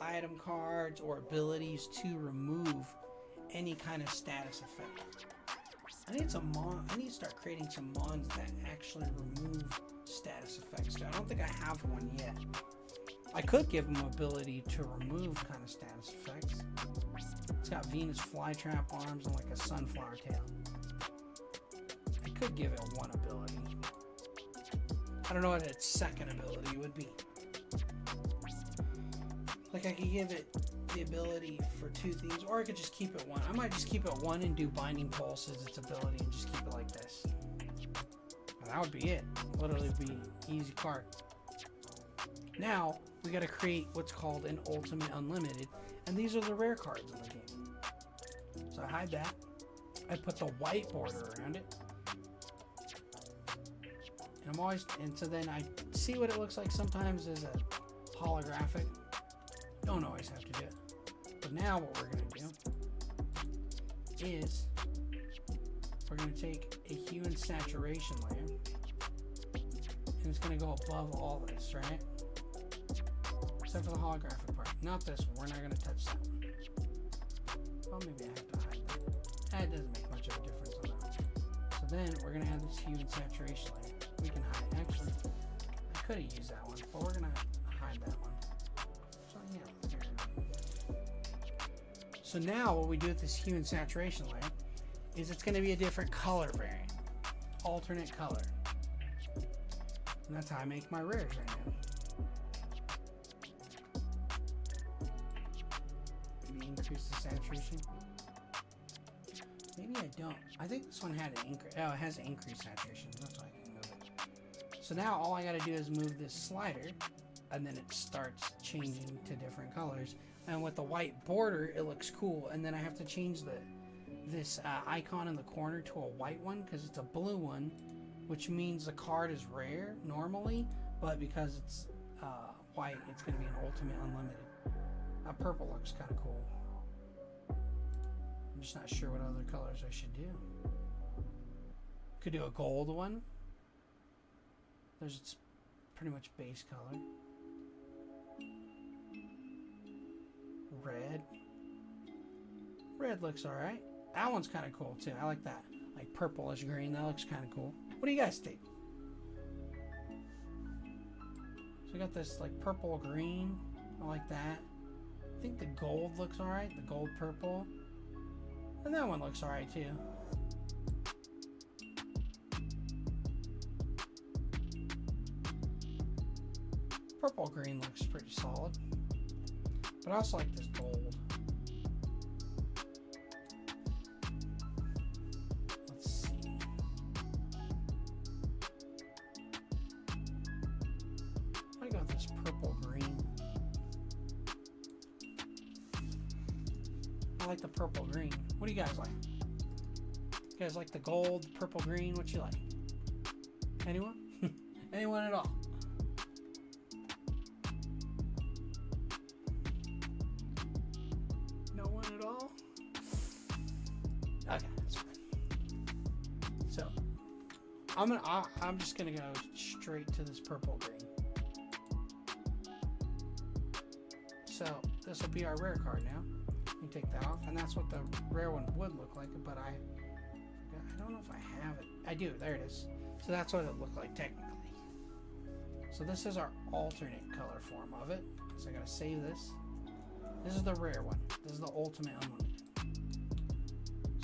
item cards or abilities to remove any kind of status effect. I need to start creating some mons that actually remove status effects. I don't think I have one yet. I could give them ability to remove kind of status effects. It's got Venus flytrap arms and like a sunflower tail. I could give it one ability. I don't know what its second ability would be. Like I could give it the ability for 2 things, or I could just keep it 1. I might just keep it 1 and do Binding Pulse as its ability and just keep it like this. And that would be it. Literally be easy card. Now we got to create what's called an Ultimate Unlimited, and these are the rare cards in the game. So I hide that. I put the white border around it. And so then I see what it looks like sometimes as a holographic. Don't always have to do it. But now what we're going to do is we're going to take a hue and saturation layer, and it's going to go above all this, right? Except for the holographic part. Not this one. We're not going to touch that one. Well, maybe I have to hide that. That doesn't make much of a difference on that one. So then we're going to have this hue and saturation layer. We can hide. Actually, I could have used that one, but we're going to hide that one. So yeah, let's get rid of it. So now what we do with this hue and saturation layer is it's going to be a different color variant. Alternate color. And that's how I make my rares right now. Maybe increase the saturation. Maybe I don't. I think this one had an increase. Oh, it has an increased saturation. That's why I can move it. So now all I got to do is move this slider, and then it starts changing to different colors. And with the white border, it looks cool. And then I have to change this icon in the corner to a white one because it's a blue one, which means the card is rare normally, but because it's white, it's going to be an Ultimate Unlimited. Purple looks kind of cool. I'm just not sure what other colors I should do. Could do a gold one. There's its pretty much base color. Red. Red looks alright. That one's kind of cool too. I like that. Like purplish green. That looks kind of cool. What do you guys think? So we got this like purple green. I like that. I think the gold looks alright. The gold purple. And that one looks alright too. Purple green looks pretty solid. But I also like this gold. Let's see. I got this purple green. I like the purple green. What do you guys like? You guys like the gold, purple green? What you like? Anyone? Anyone at all? I'm just gonna go straight to this purple green. So this will be our rare card now. You take that off, and that's what the rare one would look like. But I don't know if I have it. I do. There it is. So that's what it looked like technically. So this is our alternate color form of it. So I gotta save this. This is the rare one. This is the ultimate unlimited.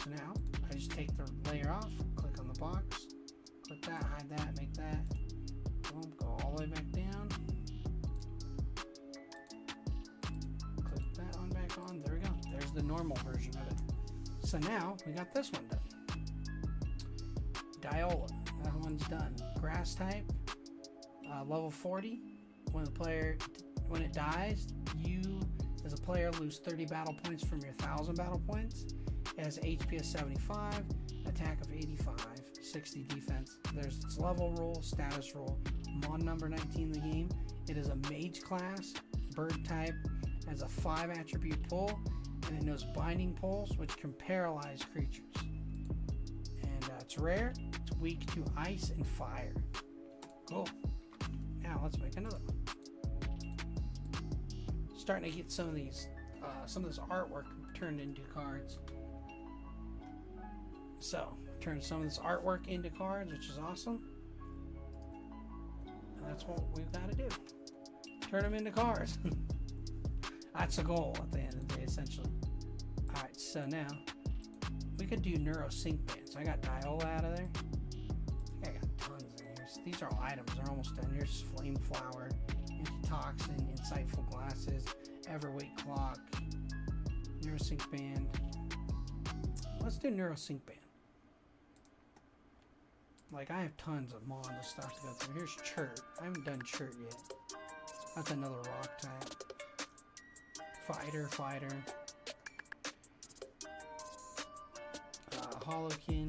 So now I just take the layer off, click on the box, click that, hide that, make that. Boom, go all the way back down. Click that one back on. There we go. There's the normal version of it. So now we got this one done. Diola. That one's done. Grass type. Level 40. When it dies, you as a player lose 30 battle points from your 1,000 battle points. It has HP of 75, attack of 85, 60 defense. There's its level rule, status rule. Mon number 19 in the game. It is a mage class, bird type, has a 5 attribute pull, and it knows binding pulls, which can paralyze creatures. And it's rare. It's weak to ice and fire. Cool. Now let's make another one. Starting to get some of this artwork turned into cards. So turn some of this artwork into cards, which is awesome. And that's what we've got to do. Turn them into cards. That's the goal at the end of the day, essentially. All right, so now we could do Neuro Sync Band. So I got Diola out of there. I think I got tons in here. So these are all items. They're almost done. Here's Flame Flower, Antitoxin, Insightful Glasses, Everweight Clock, Neuro Sync Band. Let's do Neuro Sync Band. Like, I have tons of Mon stuff to go through. Here's Chert. I haven't done Chert yet. That's another rock type. Fighter. Holokin.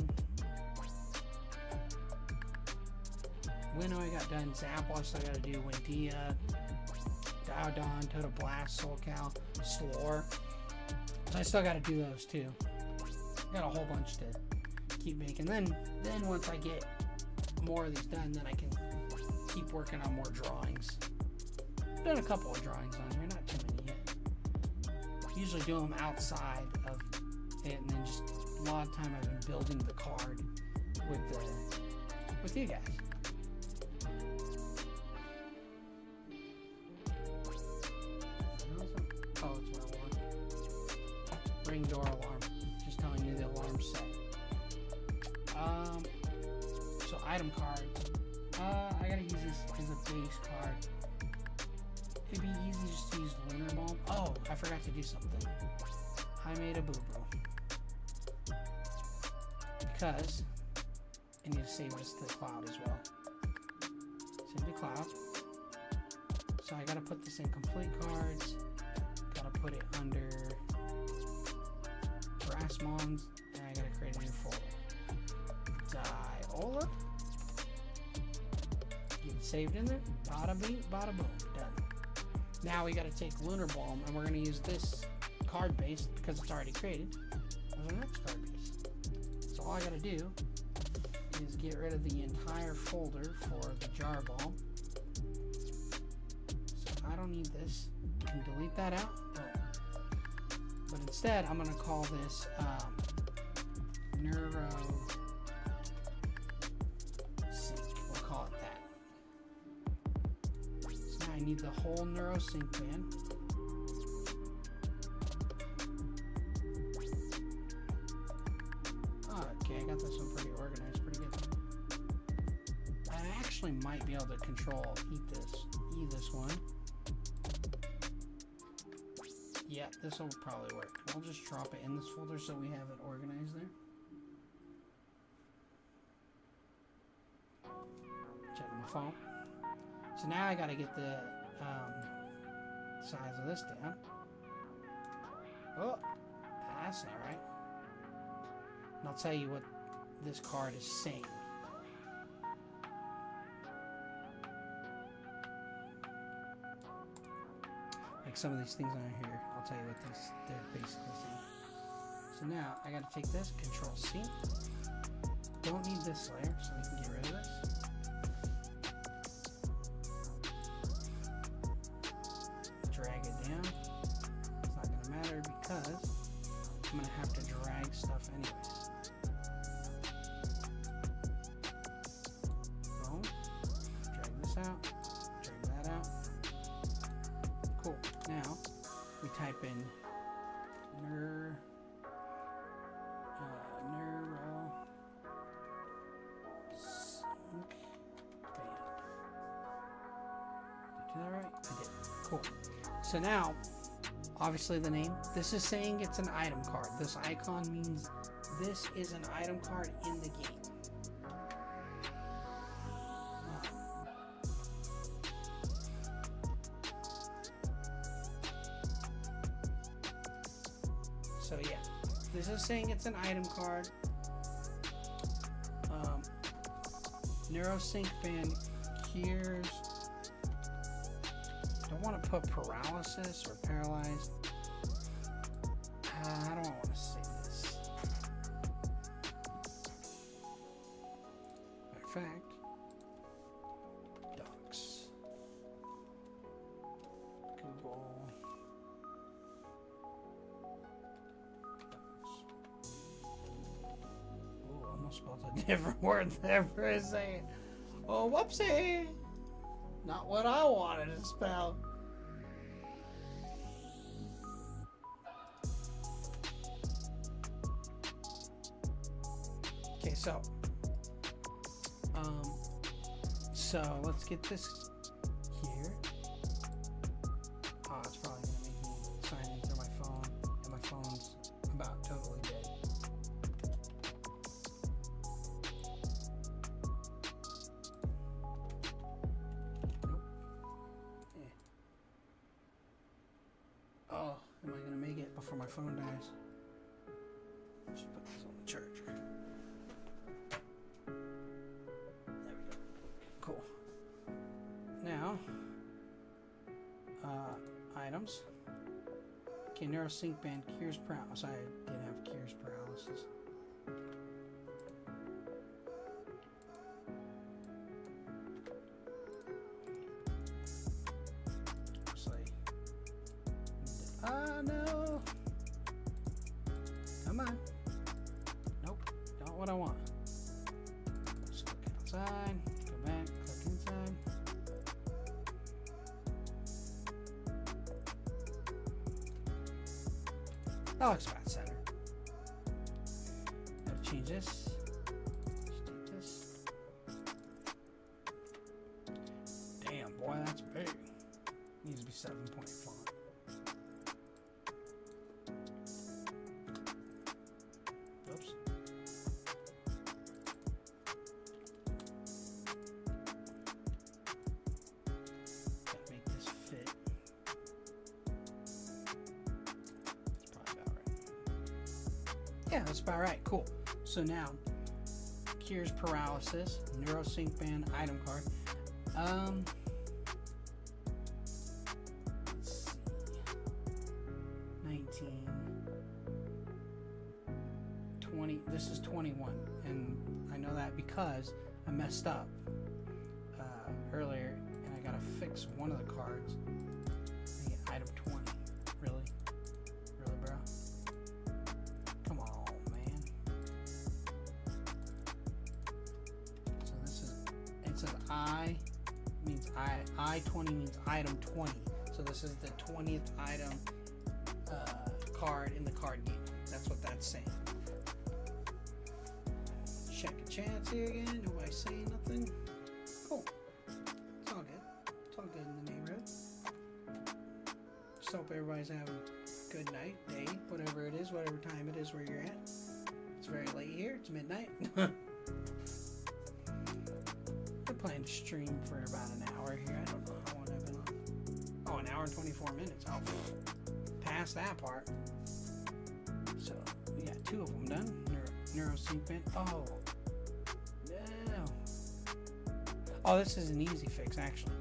Winnow I got done. Zapdos I gotta do. Windia. Diodon, Total Blast, SoulCal, Slore. So I still gotta do those too. Got a whole bunch to keep making. Then once I get more of these done, then I can keep working on more drawings. I've done a couple of drawings on here, not too many yet. Usually do them outside of it, and then just a lot of time I've been building the card with you guys. Oh, it's what I want. Ring door alarm. Just telling you the alarm's set. So item cards. I gotta use this as a base card. It'd be easy just to use Lunar Bomb. Oh, I forgot to do something. I made a boo-boo. Because I need to save this to the cloud as well. Save to cloud. So I gotta put this in complete cards. Gotta put it under Grass Mons, and I gotta create a new folder. Diola. Get it saved in there. Bada bing, bada boom. Done. Now we gotta take Lunar Balm, and we're gonna use this card base because it's already created as our next card base. So all I gotta do is get rid of the entire folder for the Jar Balm. So I don't need this. I can delete that out. Boom. But instead, I'm going to call this Neuro Sync. We'll call it that. So now I need the whole Neuro Sync band. Okay, I got this one pretty organized, pretty good. I actually might be able to control E this one. Yeah, this will probably work. I'll just drop it in this folder so we have it organized there. Check my phone. So now I gotta get the size of this down. Oh, that's not right. And I'll tell you what this card is saying. Like some of these things on here, I'll tell you what they're basically saying. So now I gotta take this, Control C, don't need this layer, so we can get rid of this. Drag it down. It's not going to matter because I'm going to have to drag stuff anyways. Boom. Drag this out. Drag that out. Cool. Now we type in neuro sync band. Did I do that right? I did. Cool. So now, obviously the name, this is saying it's an item card. This icon means this is an item card in the game. So yeah, this is saying it's an item card. Neurosync band cures. Don't want to put paralysis or paralyzed. I don't want to say this. Matter of fact, docs. Google. Spelled a different word there for a second. Oh, whoopsie! Not what I wanted to spell. Okay, so let's get this here. Oh, it's probably gonna make me sign in through my phone, and my phone's about totally dead. Am I gonna make it before my phone dies? Just put this on the charger. There we go. Cool. Now, items. Okay, neurosync band cures paralysis. I did have cures paralysis. No. Come on. Nope. Not what I want. Just click outside. Go back. Click inside. That looks about center. Gotta change this. Just take this. Damn, boy, that's big. Needs to be 7-point font. Yeah, that's about right. Cool. So now, cures paralysis, neurosync band item card. Let's see. 19, 20. This is 21, and I know that because I messed up earlier, and I gotta fix one of the cards. Make it item 20. Really, bro. Come on, man. So this is, it says I20 means item 20. So this is the 20th item card in the card game. That's what that's saying. Check the chats here again. Nobody saying nothing. Cool. It's all good. It's all good in the neighborhood. Just hope everybody's having a good night, day, whatever it is, whatever time it is where you're at. It's very late here. It's midnight. I plan to stream for about an hour here. I don't know how long I've been on. Oh, an hour and 24 minutes. I'll pass that part. So we got 2 of them done. Neurosync band. Oh, no. Oh, this is an easy fix, actually.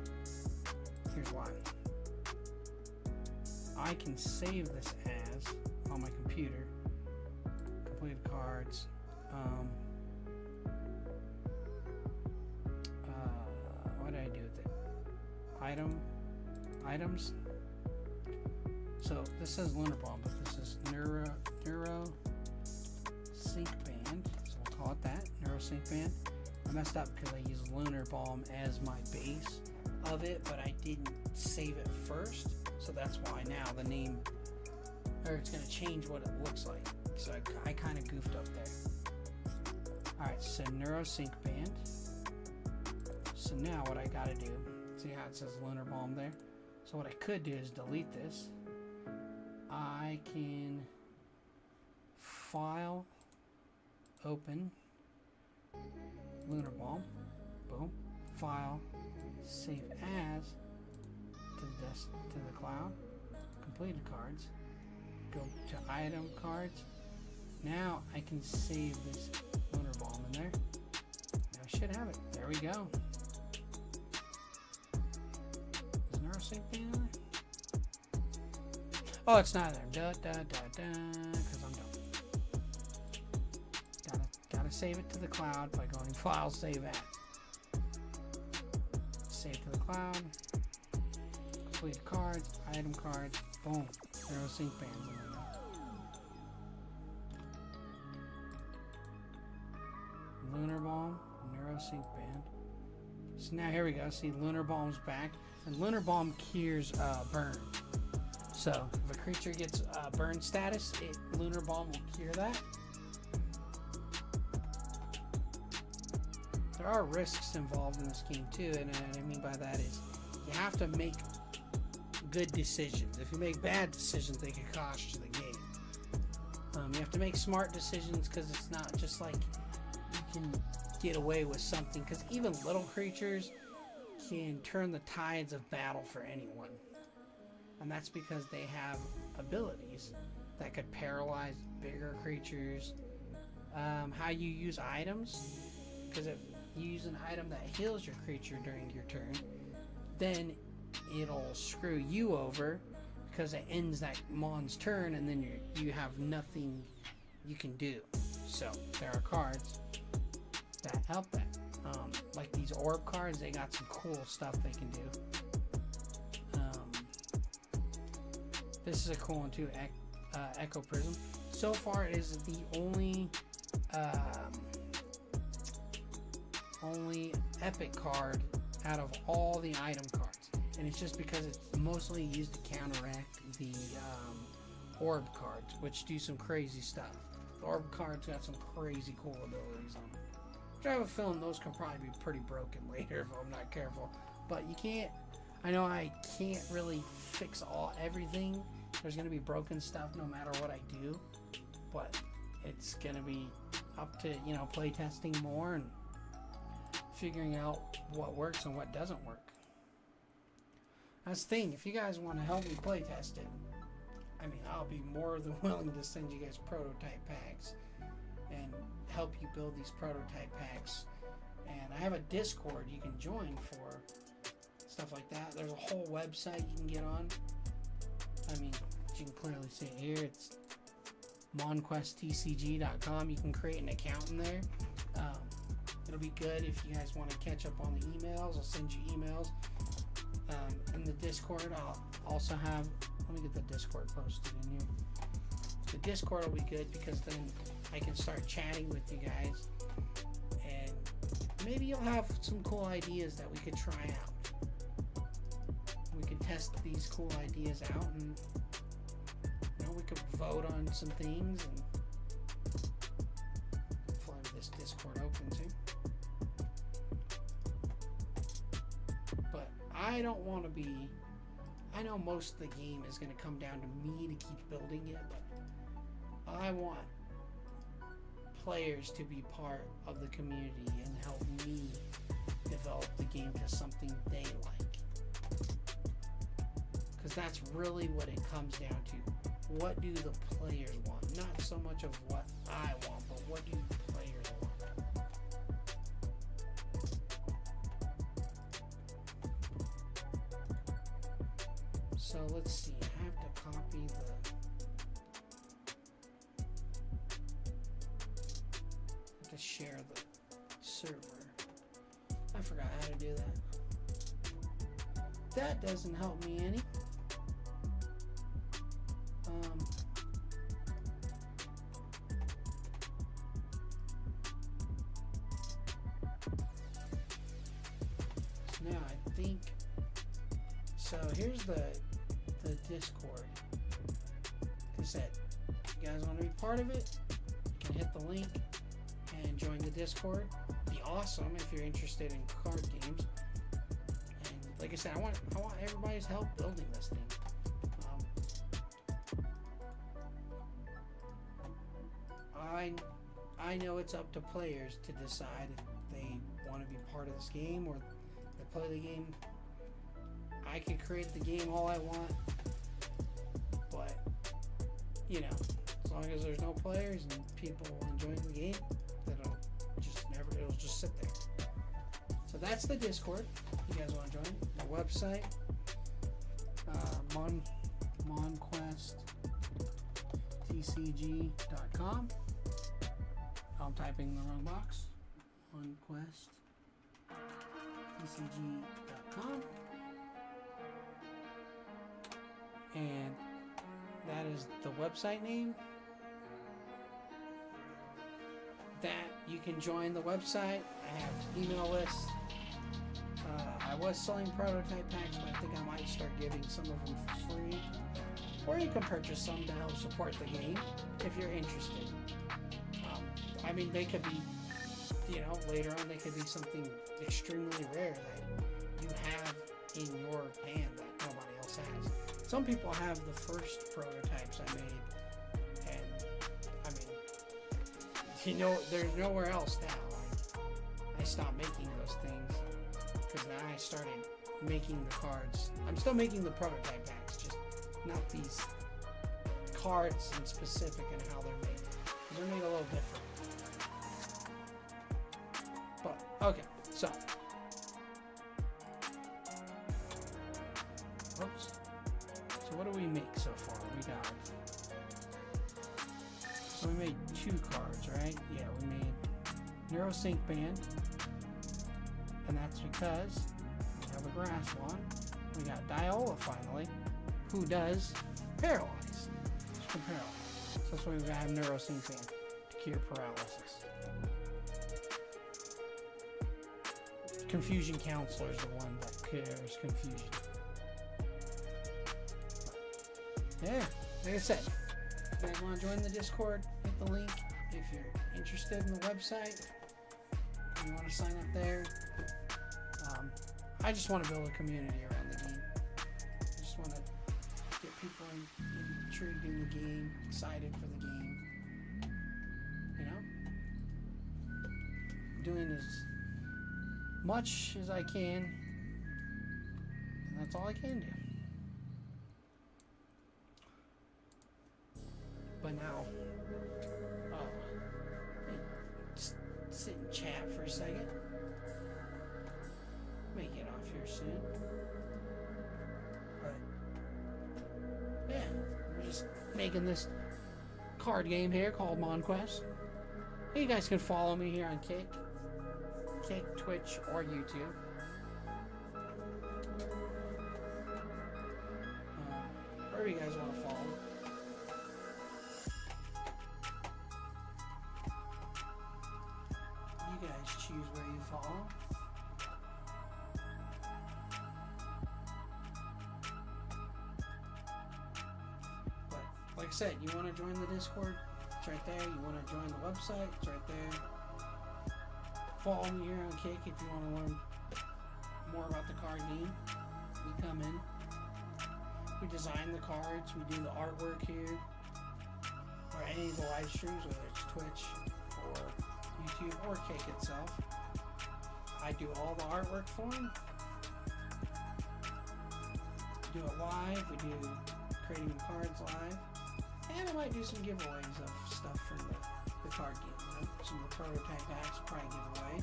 Here's why. I can save this as on my computer. Completed cards. items. So this says Lunar Bomb, but this is Neuro Sync Band. So we'll call it that, Neuro Sync Band. I messed up because I used Lunar Bomb as my base of it, but I didn't save it first. So that's why now the name, or it's going to change what it looks like. So I kind of goofed up there. Alright, so Neuro Sync Band. So now what I got to do, see how it says Lunar Bomb there? So what I could do is delete this. I can file, open, Lunar Bomb, boom, file, save as, to the cloud, completed cards, go to item cards. Now I can save this Lunar Bomb in there. Now I should have it. There we go. Is NeuroSync being in there? Oh, it's not there. Because I'm dumb. Gotta save it to the cloud by going File, Save As. Save to the cloud. Complete cards, item cards, boom. NeuroSync bands in there. Lunar Bomb, NeuroSync band. So now here we go. See, Lunar Bomb's back, and Lunar Bomb cures burn. So if a creature gets burn status, Lunar Bomb will cure that. There are risks involved in this game too, and what I mean by that is you have to make good decisions. If you make bad decisions, they can cost you the game. You have to make smart decisions, because it's not just like you can get away with something, because even little creatures can turn the tides of battle for anyone. And that's because they have abilities that could paralyze bigger creatures. How you use items, because if you use an item that heals your creature during your turn, then it'll screw you over, because it ends that mon's turn, and then you have nothing you can do. So there are cards that help that. Like these orb cards, they got some cool stuff they can do. This is a cool one too, Echo Prism. So far, it is the only epic card out of all the item cards, and it's just because it's mostly used to counteract the orb cards, which do some crazy stuff. The orb cards got some crazy cool abilities on them. Which I have a feeling those can probably be pretty broken later if I'm not careful. But you can't. I know I can't really fix everything. There's going to be broken stuff no matter what I do, but it's going to be up to, play testing more and figuring out what works and what doesn't work. That's the thing. If you guys want to help me play test it, I'll be more than willing to send you guys prototype packs and help you build these prototype packs. And I have a Discord you can join for stuff like that. There's a whole website you can get on. You can clearly see it here. It's monquesttcg.com. You can create an account in there. It'll be good if you guys want to catch up on the emails. I'll send you emails. In the Discord, I'll also have, let me get the Discord posted in here. The Discord will be good, because then I can start chatting with you guys, and maybe you'll have some cool ideas that we could try out. We could test these cool ideas out, and we could vote on some things, and hopefully this Discord open too. But I don't want to be, I know most of the game is going to come down to me to keep building it, but I want players to be part of the community and help me develop the game to something they like. Because that's really what it comes down to. What do the players want? Not so much of what I want, but what do the players want? So let's see, I have to copy to share the server. I forgot how to do that. that doesn't help me any. So now I think, so here's the Discord. Like I said, if you guys want to be part of it, you can hit the link and join the Discord. Be awesome if you're interested in card games. And like I said, I want everybody's help building this thing. I know it's up to players to decide if they want to be part of this game or they play the game. I can create the game all I want, but you know, as long as there's no players and people enjoying the game, it'll just sit there. So that's the Discord. If you guys want to join the website, monquesttcg.com. I'm typing the wrong box. monquesttcg.com. And that is the website name. That you can join the website. I have email lists. I was selling prototype packs, but I think I might start giving some of them for free. Or you can purchase some to help support the game if you're interested. I mean, they could be, you know, later on they could be something extremely rare that you have in your hand that nobody else has. Some people have the first prototypes I made, and I mean, you know, there's nowhere else now. I stopped making those things because now I started making the cards. I'm still making the prototype packs, just not these cards in specific and how they're made. They're made a little different. But okay, so oops. So what do we make so far? We made 2 cards, right? Yeah, we made Neurosync Band, and that's because we have a grass one. We got Diola finally, who does paralyze. She can paralyze. So that's why we have Neurosync Band to cure paralysis. Confusion Counselor is the one that cures confusion. Yeah, like I said, if you guys want to join the Discord, hit the link. If you're interested in the website, you want to sign up there. I just want to build a community around the game. I just want to get people intrigued in the game, excited for the game. You know? Doing as much as I can, and that's all I can do. But now, sit and chat for a second. May get off here soon. But yeah, we're just making this card game here called Monquest. You guys can follow me here on Kick, Twitch, or YouTube. Wherever you guys want to follow. You guys choose where you follow. But like I said, you want to join the Discord? It's right there. You want to join the website? It's right there. Follow me here on Kick if you want to learn more about the card game. You come in. We design the cards. We do the artwork here. Or any of the live streams, whether it's Twitch or YouTube or Kick itself. I do all the artwork for them. We do it live. We do creating the cards live. And I might do some giveaways of stuff from the card game. You know? Some of the prototype packs probably give away.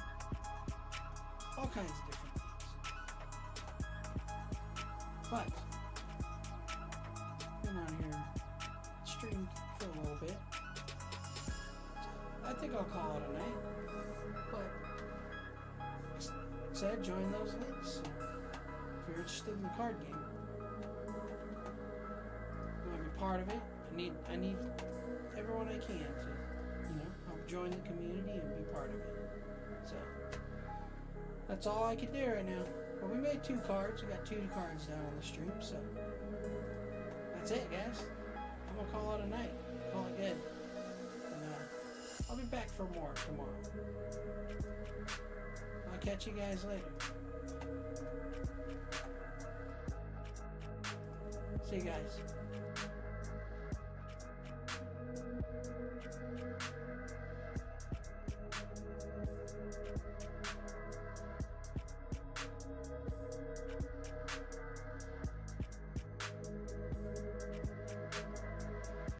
All kinds of different things. But been on here streamed for a little bit. I think I'll call it a night. But like I said, join those links if you're interested in the card game. You want to be part of it? I need everyone I can to, help join the community and be part of it. So that's all I can do right now. But we made 2 cards. We got 2 cards down on the stream, so that's it, guys. I'm gonna call it a night. Call it good. And I'll be back for more tomorrow. I'll catch you guys later. See you guys.